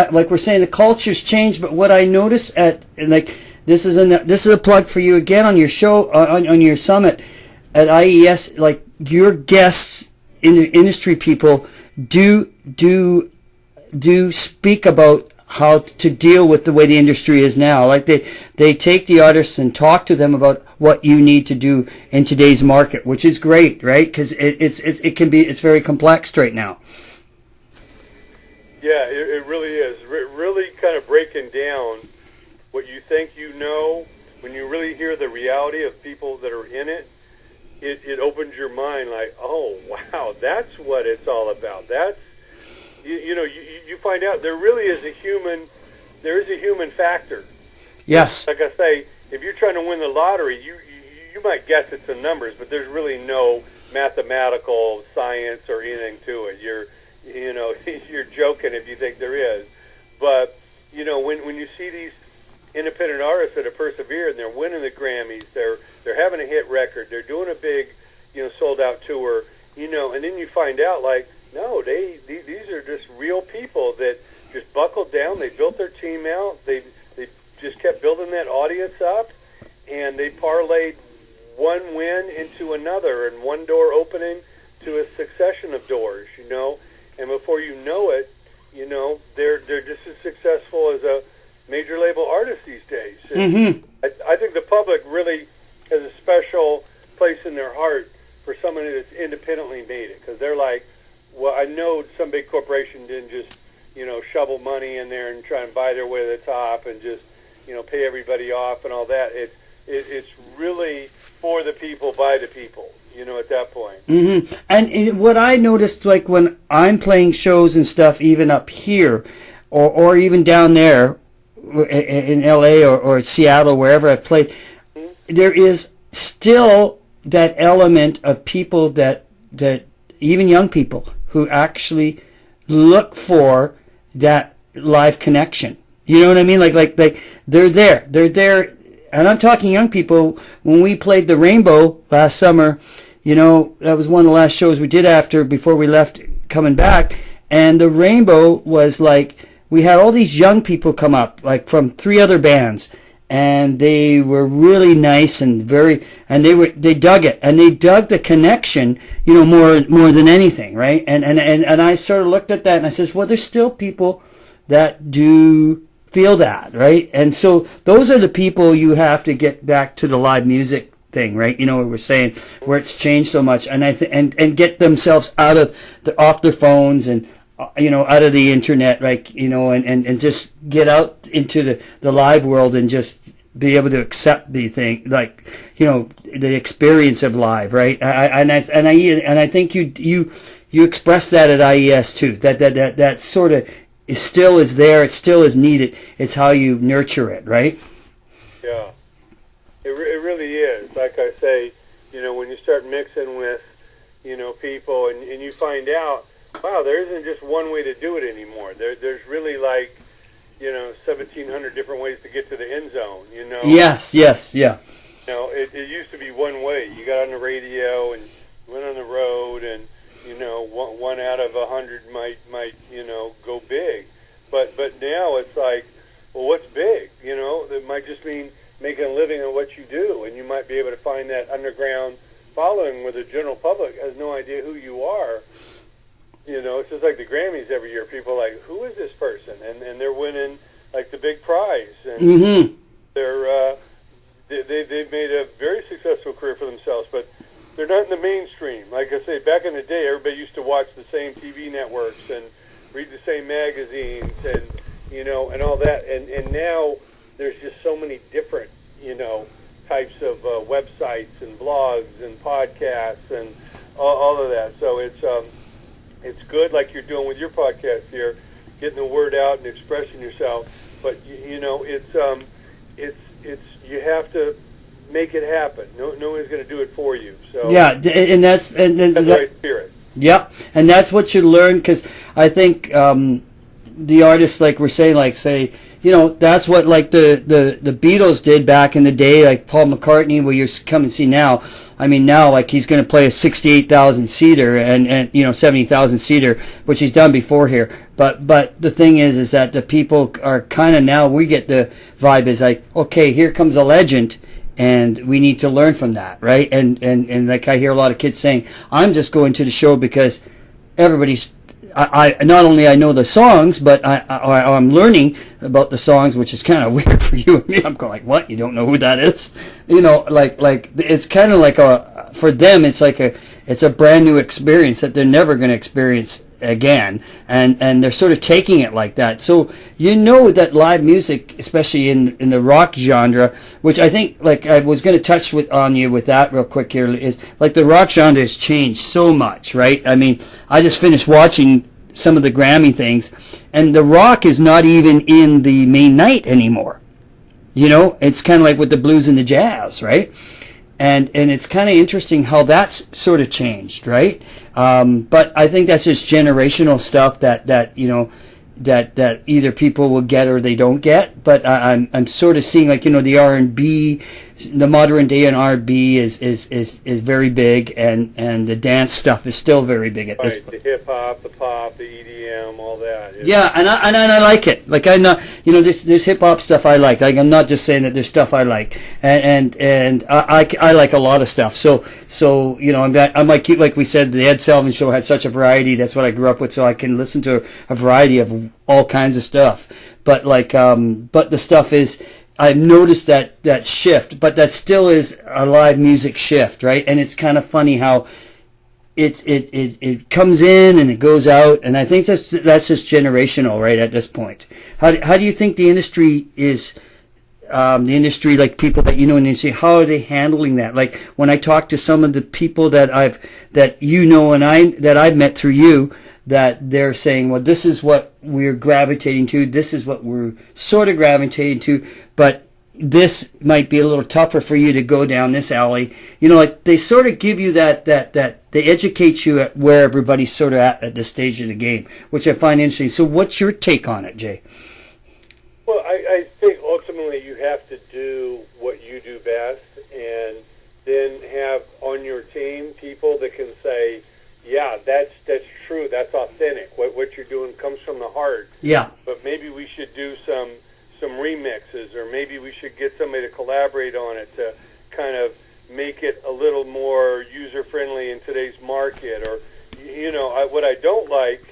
like we're saying, the culture's changed. But what I notice this is a plug for you again on your show, on your summit at IES. Like your guests, industry people, do speak about how to deal with the way the industry is now. Like they take the artists and talk to them about what you need to do in today's market, which is great, right? Because it's very complex right now. Yeah, it really is. Really kind of breaking down what you think when you really hear the reality of people that are in it. It opens your mind like, oh wow, that's what it's all about. That's you find out there really is a human factor. Yes. Like I say, if you're trying to win the lottery, you might guess at some numbers, but there's really no mathematical science or anything to it. You're joking if you think there is. But when you see these independent artists that have persevered and they're winning the Grammys, they're having a hit record, they're doing a big sold out tour, and then you find out like, no, these are just real people that just buckled down. They built their team out. They just kept building that audience up, and they parlayed one win into another, and one door opening to a succession of doors. And before you know it, they're just as successful as a major label artist these days. Mm-hmm. I think the public really has a special place in their heart for someone that's independently made it, because they're like, well, I know some big corporation didn't just, shovel money in there and try and buy their way to the top and just, pay everybody off and all that. It's really for the people, by the people, at that point. Mm-hmm. And what I noticed, like when I'm playing shows and stuff, even up here, or even down there in LA or Seattle, wherever I've played, mm-hmm. there is still that element of people that even young people who actually look for that live connection. You know what I mean? Like they're there. And I'm talking young people. When we played the Rainbow last summer, that was one of the last shows we did before we left coming back. And the Rainbow was like, we had all these young people come up, like from 3 other bands. and they were really nice and they dug it, and they dug the connection, more than anything, right? And I sort of looked at that and I says, well, there's still people that do feel that, right? And so those are the people you have to get back to the live music thing, right? What we're saying, where it's changed so much, and and get themselves off their phones and out of the internet, right? And just get out into the live world and just be able to accept the thing, like the experience of live, right? I think you express that at IES too. That sort of still is there. It still is needed. It's how you nurture it, right? Yeah. It really is. Like I say, when you start mixing with, people and you find out, wow, there isn't just one way to do it anymore. There's really 1,700 different ways to get to the end zone, Yes, yeah. It used to be one way. You got on the radio and went on the road and, one out of 100 might go big. But now it's like, well, what's big? It might just mean making a living at what you do, and you might be able to find that underground following where the general public has no idea who you are. It's just like the Grammys every year. People are like, who is this person? And they're winning like the big prize, and they've made a very successful career for themselves, but they're not in the mainstream. Like I say, back in the day, everybody used to watch the same TV networks and read the same magazines, and and all that, and now there's just so many different, types of websites and blogs and podcasts and all of that. So it's good, like you're doing with your podcast here, getting the word out and expressing yourself. But it's you have to make it happen. No one's going to do it for you. So yeah, and that's the right spirit. Yep, and that's what you learn, because I think the artists, like we're saying, say, that's what the Beatles did back in the day, like Paul McCartney, where you come and see now. I mean, now he's going to play a 68,000 seater and 70,000 seater, which he's done before here. But the thing is that the people are kind of, now we get the vibe is like, okay, here comes a legend, and we need to learn from that, right? And like I hear a lot of kids saying, I'm just going to the show because everybody's. I not only I know the songs, but I'm learning about the songs, which is kind of weird for you and me. I'm going like, what? You don't know who that is? Like it's kind of like for them, it's like it's a brand new experience that they're never going to experience again, and they're sort of taking it like that. So that live music, especially in the rock genre, which I think, like I was going to touch on you with that real quick here, is like the rock genre has changed so much, right? I mean, I just finished watching some of the Grammy things, and the rock is not even in the main night anymore. It's kind of like with the blues and the jazz, right? And it's kind of interesting how that's sort of changed, right? But I think that's just generational stuff that either people will get or they don't get. But I'm sort of seeing, like, the R&B, the modern day in R&B is very big, and the dance stuff is still very big at this point. Right, the hip hop, the pop, the EDM, all that. Yeah, and I like it. Like, I'm not, there's hip hop stuff I like. Like, I'm not just saying that there's stuff I like, and I like a lot of stuff. So I might keep, like we said, the Ed Sullivan Show had such a variety. That's what I grew up with, so I can listen to a variety of all kinds of stuff. But but the stuff is, I've noticed that shift, but that still is a live music shift, right? And it's kind of funny how it comes in and it goes out, and I think that's just generational, right? At this point, how do you think the industry is? The industry, like people that in the industry, how are they handling that? Like when I talk to some of the people that I've met through you, that they're saying, well, this is what we're gravitating to, this is what we're sort of gravitating to, but this might be a little tougher for you to go down this alley. Like they sort of give you that they educate you at where everybody's sort of at this stage of the game, which I find interesting. So what's your take on it, Jay? Well, I think ultimately you have to do what you do best, and then have on your team people that can say, yeah, that's true, that's authentic. What you're doing comes from the heart. Yeah. But maybe we should do some some remixes, or maybe we should get somebody to collaborate on it to kind of make it a little more user-friendly in today's market. Or, what I don't like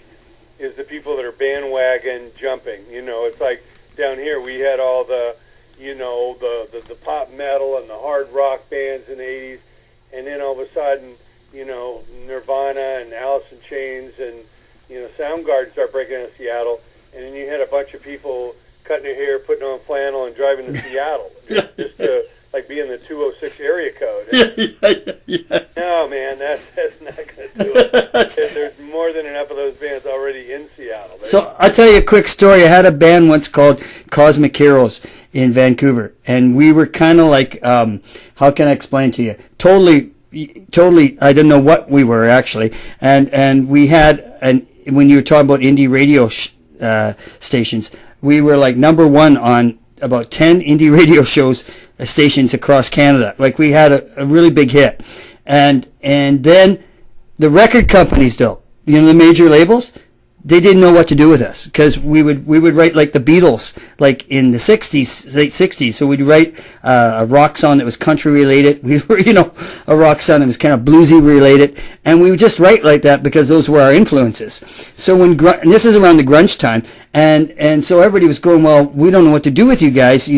is the people that are bandwagon jumping. It's like down here we had all the pop metal and the hard rock bands in the 80s, and then all of a sudden, Nirvana and Alice in Chains and, Soundgarden start breaking into Seattle, and then you had a bunch of people cutting their hair, putting on flannel, and driving to Seattle just to, like, be in the 206 area code. No, man, that's not going to do it. There's more than enough of those bands already in Seattle. So I'll tell you a quick story. I had a band once called Cosmic Heroes in Vancouver, and we were kind of like, how can I explain to you? Totally, I didn't know what we were actually, and we had, when you were talking about indie radio stations, we were like number one on about 10 indie radio stations across Canada. Like, we had a really big hit, and then the record companies, though, the major labels, they didn't know what to do with us, because we would write like the Beatles, like in the 60s, late 60s. So we'd write a rock song that was country related. We were, a rock song that was kind of bluesy related, and we would just write like that because those were our influences. So and this is around the grunge time, and so everybody was going, well, we don't know what to do with you guys,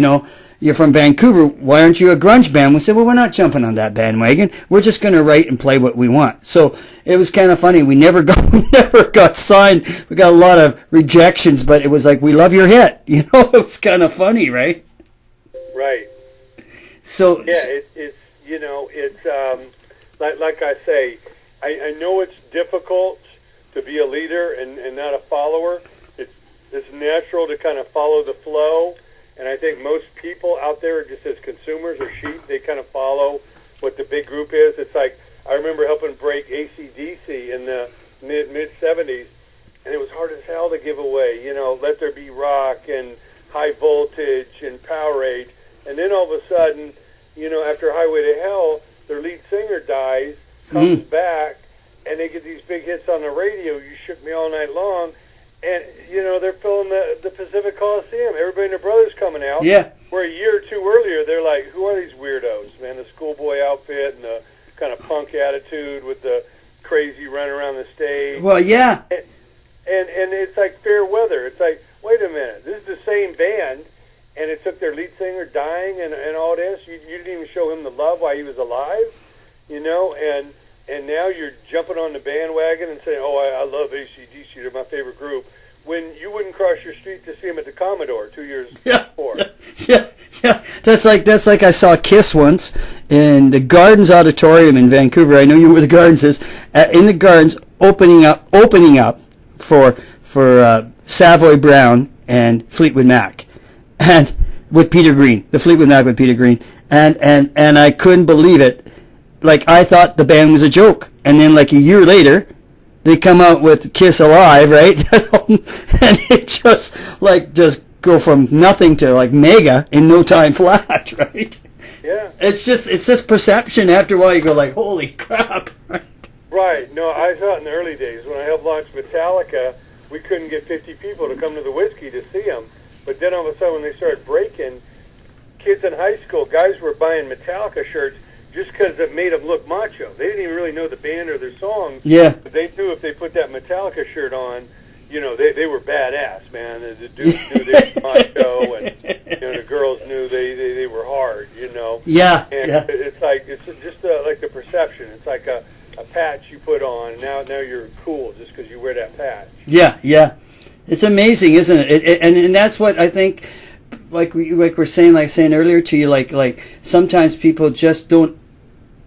You're from Vancouver. Why aren't you a grunge band? We said, well, we're not jumping on that bandwagon. We're just going to write and play what we want. So it was kind of funny. We never got signed. We got a lot of rejections, but it was like, we love your hit. It was kind of funny, right? Right. So yeah, it's like I say, I know it's difficult to be a leader and not a follower. It's natural to kind of follow the flow. And I think most people out there, just as consumers or sheep, they kind of follow what the big group is. It's like, I remember helping break AC/DC in the mid-70s, and it was hard as hell to give away, Let There Be Rock and High Voltage and Powerade. And then all of a sudden, after Highway to Hell, their lead singer dies, comes back, and they get these big hits on the radio, You Shook Me All Night Long. And, they're filling the Pacific Coliseum. Everybody and their brother's coming out. Yeah. Where a year or two earlier, they're like, who are these weirdos, man? The schoolboy outfit and the kind of punk attitude with the crazy run around the stage. Well, yeah. And it's like fair weather. It's like, wait a minute, this is the same band, and it took their lead singer dying and all this. You didn't even show him the love while he was alive, and now you're jumping on the bandwagon and saying, I love AC/DC, they're my favorite group, when you wouldn't cross your street to see them at the Commodore 2 years before. Yeah. That's like I saw Kiss once in the Gardens Auditorium in Vancouver. I know you where the Gardens is. In the Gardens, opening up for Savoy Brown and Fleetwood Mac, and with Peter Green, the Fleetwood Mac with Peter Green, and I couldn't believe it. Like, I thought the band was a joke, and then like a year later, they come out with Kiss Alive, right? And it just go from nothing to like mega in no time flat, right? Yeah. It's just perception. After a while, you go like, holy crap. Right. No, I saw it in the early days when I helped launch Metallica. We couldn't get 50 people to come to the Whiskey to see them, but then all of a sudden when they started breaking, kids in high school, guys were buying Metallica shirts just because it made them look macho. They didn't even really know the band or their songs. Yeah. But they knew if they put that Metallica shirt on, they were badass, man. The dudes knew they were macho, and the girls knew they were hard, Yeah. And yeah. it's just like the perception. It's like a patch you put on, and now you're cool just because you wear that patch. Yeah. It's amazing, isn't it? And that's what I think. Like we're saying earlier to you, like sometimes people just don't,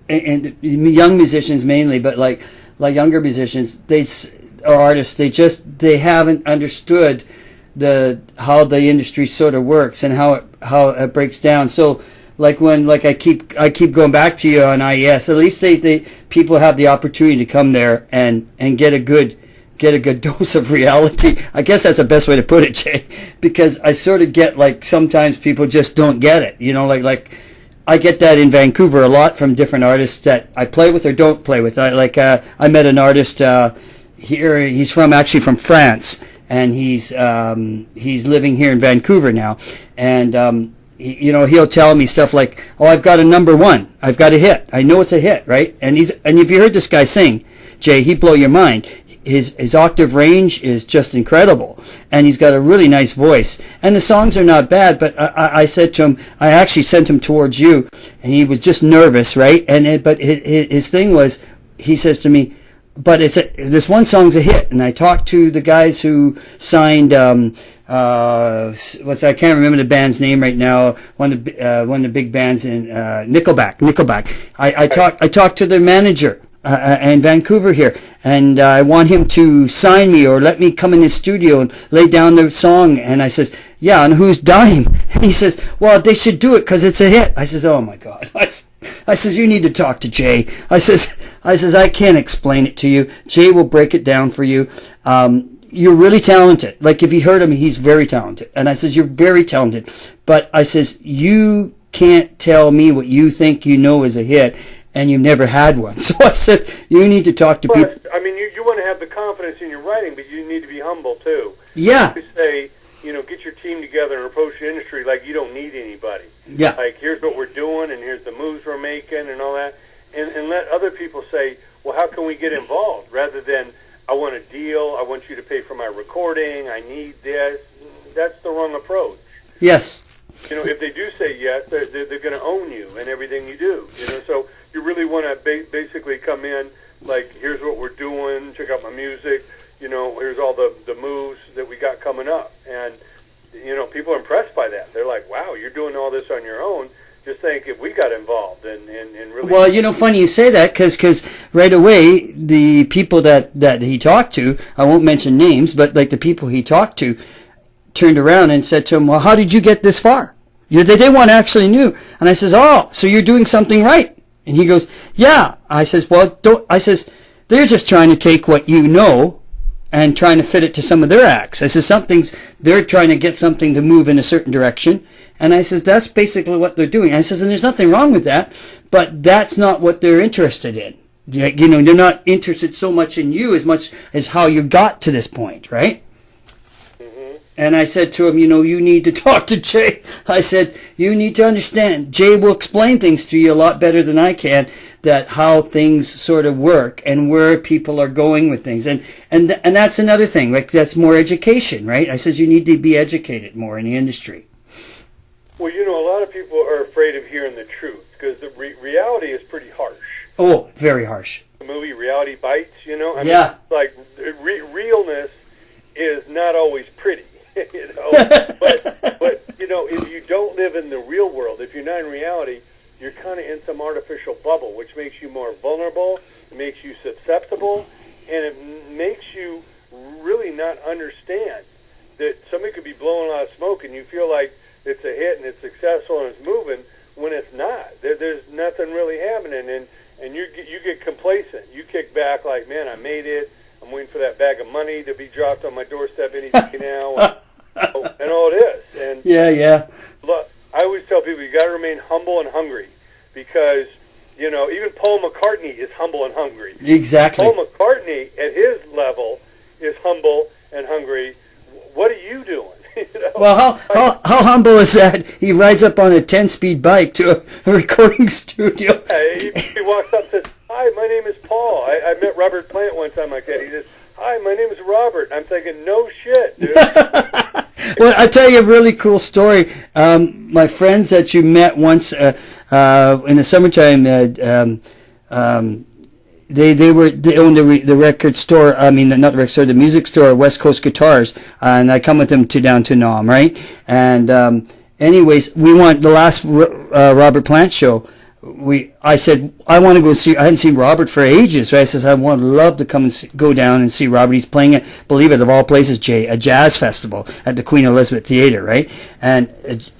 and young musicians mainly, but like younger musicians, or artists, they haven't understood how the industry sort of works and how it breaks down. So I keep going back to you on IES. At least they people have the opportunity to come there and get a good dose of reality. I guess that's the best way to put it, Jay, because I sort of get like sometimes people just don't get it. Like I get that in Vancouver a lot from different artists that I play with or don't play with. I met an artist here. He's actually from France, and he's living here in Vancouver now, and he'll tell me stuff like, "Oh, I've got a number one. I've got a hit. I know it's a hit, right?" And if you heard this guy sing, Jay, he'd blow your mind. His octave range is just incredible, and he's got a really nice voice, and the songs are not bad. But I said to him, I actually sent him towards you, and he was just nervous, right? But his thing was, he says to me, but this one song's a hit. And I talked to the guys who signed I can't remember the band's name right now. One of the big bands in Nickelback. I talked to their manager in Vancouver here, and I want him to sign me or let me come in his studio and lay down the song. And I says, yeah, on whose dime? And he says, well, they should do it because it's a hit. I says, oh my God. I says, you need to talk to Jay. I says, I can't explain it to you. Jay will break it down for you. You're really talented. Like, if you heard him, he's very talented. And I says, you're very talented. But I says, you can't tell me what you think you know is a hit, and you've never had one. So I said, you need to talk to people. I mean, you want to have the confidence in your writing, but you need to be humble, too. Yeah. You say, get your team together and approach the industry like you don't need anybody. Yeah. Like, here's what we're doing, and here's the moves we're making, and all that. And let other people say, well, how can we get involved? Rather than, I want a deal, I want you to pay for my recording, I need this. That's the wrong approach. Yes. If they do say yes, they're going to own you and everything you do. So you really want to basically come in like, here's what we're doing, check out my music, here's all the moves that we got coming up. And, people are impressed by that. They're like, wow, you're doing all this on your own. Just think if we got involved and really... Well, funny you say that, because right away, the people that he talked to, I won't mention names, but like the people he talked to, turned around and said to him, well, how did you get this far? They one actually knew. And I says, oh, so you're doing something right. And he goes, yeah. I says, well, they're just trying to take what you know and trying to fit it to some of their acts. I says, they're trying to get something to move in a certain direction. And I says, that's basically what they're doing. I says, and there's nothing wrong with that, but that's not what they're interested in. They're not interested so much in you as much as how you got to this point, right? And I said to him, you need to talk to Jay. I said, you need to understand, Jay will explain things to you a lot better than I can, that how things sort of work and where people are going with things. And that's another thing, like, that's more education, right? I says, you need to be educated more in the industry. Well, a lot of people are afraid of hearing the truth, because the reality is pretty harsh. Oh, very harsh. The movie Reality Bites, I yeah. mean, like, realness is not always pretty. But if you don't live in the real world, if you're not in reality, you're kind of in some artificial bubble, which makes you more vulnerable, it makes you susceptible, and it makes you really not understand that somebody could be blowing a lot of smoke and you feel like it's a hit and it's successful and it's moving when it's not. There's nothing really happening, and you get complacent. You kick back like, man, I made it. I'm waiting for that bag of money to be dropped on my doorstep any day now, and all it is. And yeah. Look, I always tell people, you got to remain humble and hungry, because even Paul McCartney is humble and hungry. Exactly. Paul McCartney at his level is humble and hungry. What are you doing? Well, how humble is that? He rides up on a 10-speed bike to a recording studio. He walks up and says, hi, my name is Paul. I met Robert Plant one time like that. He says, hi, my name is Robert. I'm thinking, no shit, dude. Well, I'll tell you a really cool story. My friends that you met once in the summertime, they owned the record store. I mean, not the record store, the music store, West Coast Guitars, and I come with them down to Nam, right? And anyways, we want the last Robert Plant show. I said, I want to go see. I hadn't seen Robert for ages, right? I says, I would love to come and go down and see Robert. He's playing it, believe it, of all places, Jay, a jazz festival at the Queen Elizabeth Theatre, right? And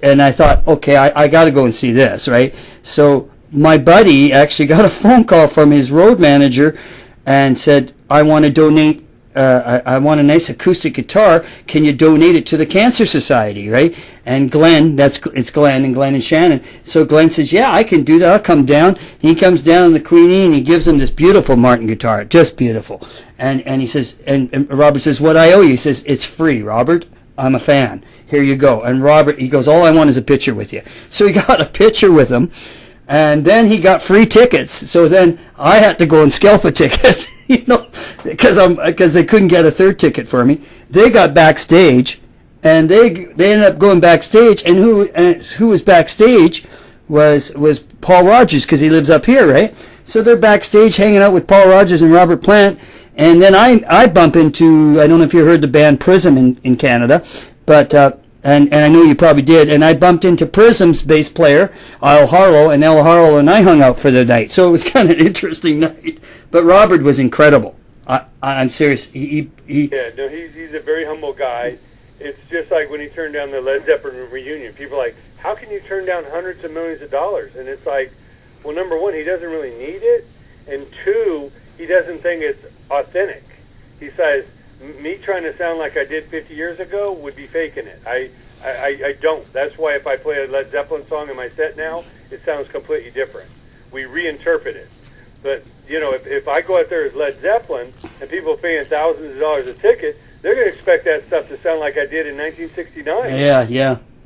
I thought, okay, I got to go and see this, right? So my buddy actually got a phone call from his road manager and said, I want to donate I want a nice acoustic guitar. Can you donate it to the Cancer Society, right? And Glenn, it's Glenn and Shannon. So Glenn says, yeah, I can do that. I'll come down. He comes down in the Queenie and he gives them this beautiful Martin guitar, just beautiful. And he says, and Robert says, what I owe you? He says, it's free, Robert. I'm a fan. Here you go. And Robert, he goes, all I want is a picture with you. So he got a picture with him. And then he got free tickets. So then I had to go and scalp a ticket, because they couldn't get a third ticket for me. They got backstage, and they ended up going backstage. And who was backstage was Paul Rogers, because he lives up here, right? So they're backstage hanging out with Paul Rogers and Robert Plant. And then I bump into, I don't know if you heard the band Prism in Canada, but and I know you probably did, and I bumped into Prism's bass player, Al Harlow, and Al Harlow and I hung out for the night. So it was kind of an interesting night. But Robert was incredible. I'm serious. He's a very humble guy. It's just like when he turned down the Led Zeppelin reunion. People are like, how can you turn down hundreds of millions of dollars? And it's like, well, number one, he doesn't really need it, and two, he doesn't think it's authentic. He says, me trying to sound like I did 50 years ago would be faking it. I don't. That's why if I play a Led Zeppelin song in my set now, it sounds completely different. We reinterpret it. But, if I go out there as Led Zeppelin and people are paying thousands of dollars a ticket, they're going to expect that stuff to sound like I did in 1969.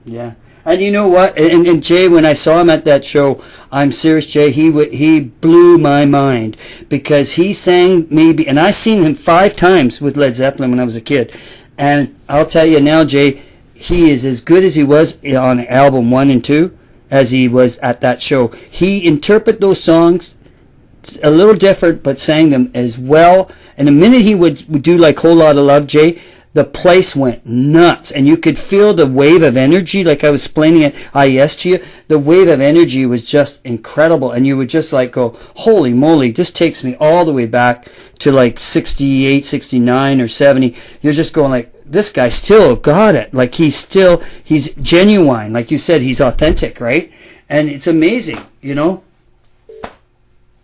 Yeah. And you know what? And Jay, when I saw him at that show, I'm serious, Jay, he blew my mind, because he sang maybe, and I seen him 5 times with Led Zeppelin when I was a kid. And I'll tell you now, Jay, he is as good as he was on album 1 and 2 as he was at that show. He interpreted those songs a little different, but sang them as well. And the minute he would do like Whole Lotta Love, Jay, the place went nuts, and you could feel the wave of energy, like I was explaining at IES to you. The wave of energy was just incredible, and you would just like go, holy moly, this takes me all the way back to like 68, 69, or 70. You're just going like, this guy still got it. Like he's genuine. Like you said, he's authentic, right? And it's amazing, Yeah,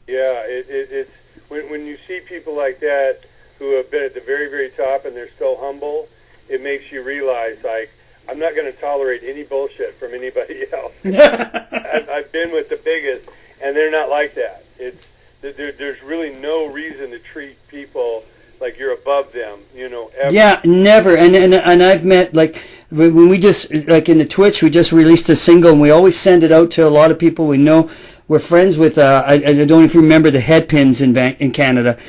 it's when you see people like that who have been at the very, very top and they're still humble, it makes you realize, like, I'm not going to tolerate any bullshit from anybody else. I've been with the biggest, and they're not like that. There's really no reason to treat people like you're above them, ever. Yeah, never. And I've met, like, when we just, like in the Twitch, we just released a single, and we always send it out to a lot of people we know. We're friends with, I don't know if you remember the Headpins in Canada.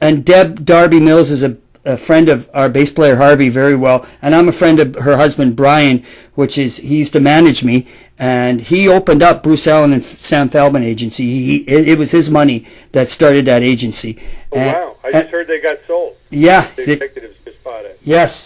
And Deb Darby Mills is a friend of our bass player Harvey very well. And I'm a friend of her husband Brian, he used to manage me. And he opened up Bruce Allen and Sam Feldman Agency. It was his money that started that agency. Wow. I just heard they got sold. Yeah. The executives just bought it. Yes.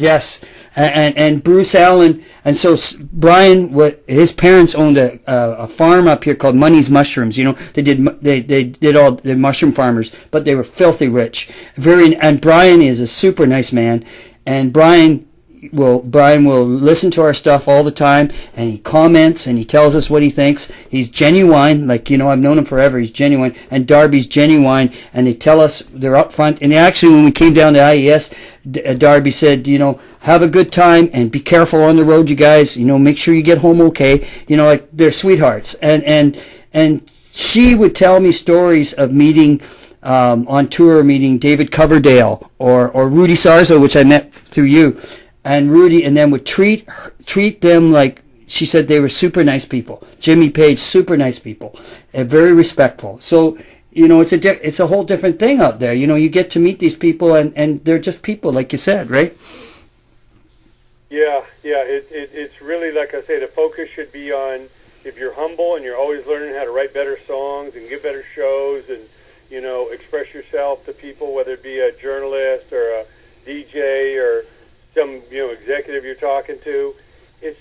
And Bruce Allen, and so Brian, his parents owned a farm up here called Money's Mushrooms. They did all the mushroom farmers, but they were filthy rich. And Brian is a super nice man, and Brian will listen to our stuff all the time, and he comments and he tells us what he thinks. He's genuine, like, I've known him forever. He's genuine, and Darby's genuine, and they tell us, they're up front. And actually, when we came down to IES, Darby said, have a good time and be careful on the road, you guys. Make sure you get home okay. Like, they're sweethearts. And she would tell me stories of meeting on tour, meeting David Coverdale or Rudy Sarzo, which I met through you. And Rudy, and then would treat them like, she said they were super nice people. Jimmy Page, super nice people, and very respectful. So, it's a whole different thing out there. You get to meet these people, and they're just people, like you said, right? Yeah. It's really, like I say, the focus should be on, if you're humble and you're always learning how to write better songs and give better shows and, express yourself to people, whether it be a journalist or a DJ or some executive you're talking to, it's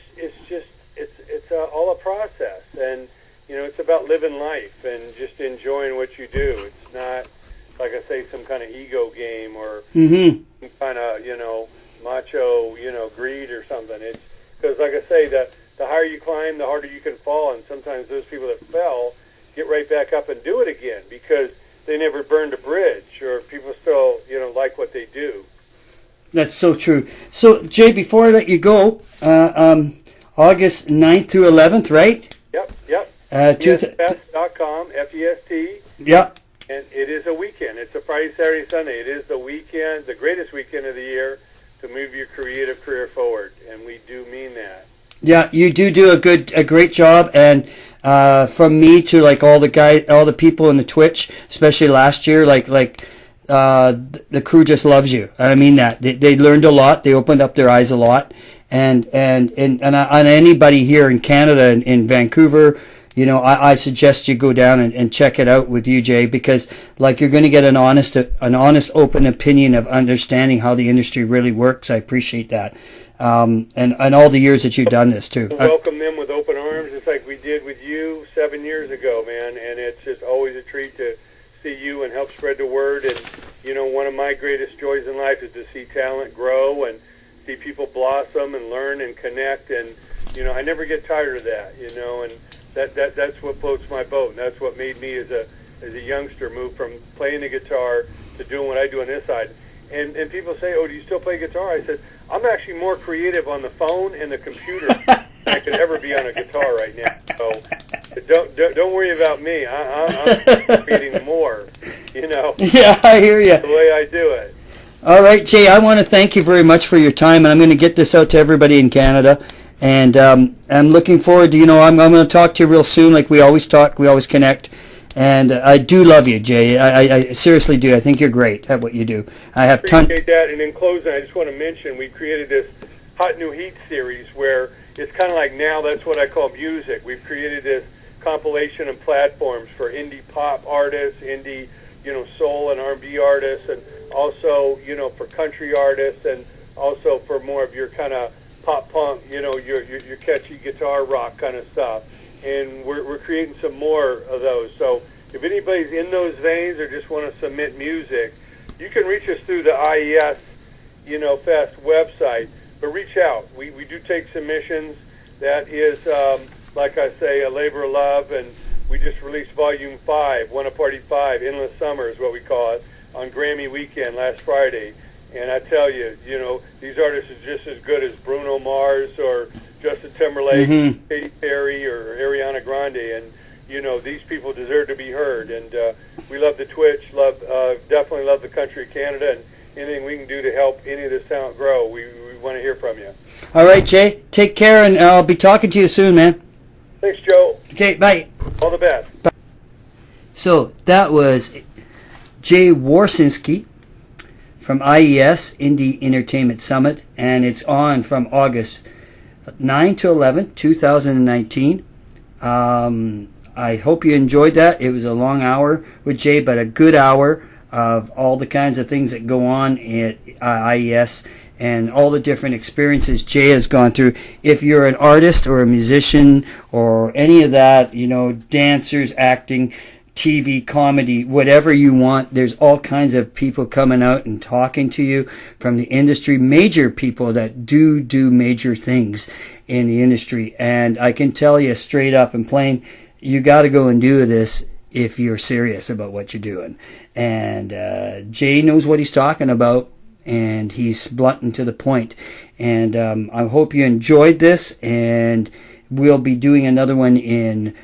all a process, and it's about living life and just enjoying what you do. It's not, like I say, some kind of ego game or some kind of macho greed or something. It's because, like I say, the higher you climb, the harder you can fall, and sometimes those people that fell get right back up and do it again because they never burned a bridge, or people still like what they do. That's so true. So, Jay, before I let you go, August 9th through 11th, right? Yep, yep. FESFest.com, FEST. Yep. And it is a weekend. It's a Friday, Saturday, Sunday. It is the weekend, the greatest weekend of the year to move your creative career forward, and we do mean that. Yeah, you do a great job, and from me to like all the people in the Twitch, especially last year, the crew just loves you. I mean that they learned a lot, they opened up their eyes a lot, and on anybody here in Canada, in Vancouver, you know, I suggest you go down and check it out with you, Jay, because like you're going to get an honest, open opinion of understanding how the industry really works. I appreciate that, and all the years that you've done this too. Welcome them with open arms, just like we did with you 7 years ago, man. And it's just always a treat to see you and help spread the word. And you know, one of my greatest joys in life is to see talent grow and see people blossom and learn and connect. And you know, I never get tired of that. You know, and that's what floats my boat, and that's what made me as a youngster move from playing the guitar to doing what I do on this side. And people say, "Oh, do you still play guitar?" I said, "I'm actually more creative on the phone and the computer than I could ever be on a guitar right now." So don't worry about me. I'm creating more. You know. Yeah, I hear you. The way I do it. All right, Jay. I want to thank you very much for your time, and I'm going to get this out to everybody in Canada. And I'm looking forward to, you know, I'm going to talk to you real soon, like we always talk, we always connect. And I do love you, Jay. I seriously do. I think you're great at what you do. I have appreciate that. And in closing, I just want to mention we created this Hot New Heat series where it's kind of like now that's what I call music. We've created this compilation and platforms for indie pop artists, indie, you know, soul and R&B artists, and also, you know, for country artists, and also for more of your kind of pop punk, you know, your catchy guitar rock kind of stuff. And we're creating some more of those. So if anybody's in those veins or just want to submit music, you can reach us through the IES, you know, Fest website. But reach out. We do take submissions. That is, like I say, a labor of love. And we just released Volume 5, Wanna Party 5, Endless Summer is what we call it, on Grammy weekend last Friday. And I tell you, you know, these artists are just as good as Bruno Mars or Justin Timberlake, Katy Perry, or Ariana Grande. And, you know, these people deserve to be heard. And we love the Twitch, definitely love the country of Canada, and anything we can do to help any of this talent grow, we want to hear from you. All right, Jay. Take care, and I'll be talking to you soon, man. Thanks, Joe. Okay, bye. All the best. Bye. So that was Jay Warsinske from IES, Indie Entertainment Summit, and it's on from August 9 to 11, 2019. I hope you enjoyed that. It was a long hour with Jay, but a good hour of all the kinds of things that go on at IES and all the different experiences Jay has gone through. If you're an artist or a musician or any of that, you know, dancers, acting, TV, comedy, whatever you want, there's all kinds of people coming out and talking to you from the industry, major people that do major things in the industry. And I can tell you straight up and plain, you got to go and do this if you're serious about what you're doing. And Jay knows what he's talking about, and he's blunt and to the point. And I hope you enjoyed this, and we'll be doing another one in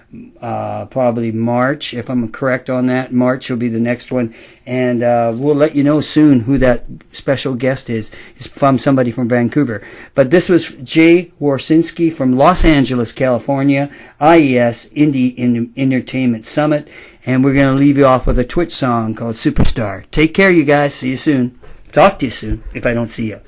probably March, if I'm correct on that. March will be the next one, and we'll let you know soon who that special guest is. It's from somebody from Vancouver. But this was Jay Warsinske from Los Angeles, California, IES, Indie Entertainment Summit, and we're going to leave you off with a Twitch song called Superstar. Take care, you guys. See you soon. Talk to you soon, if I don't see you.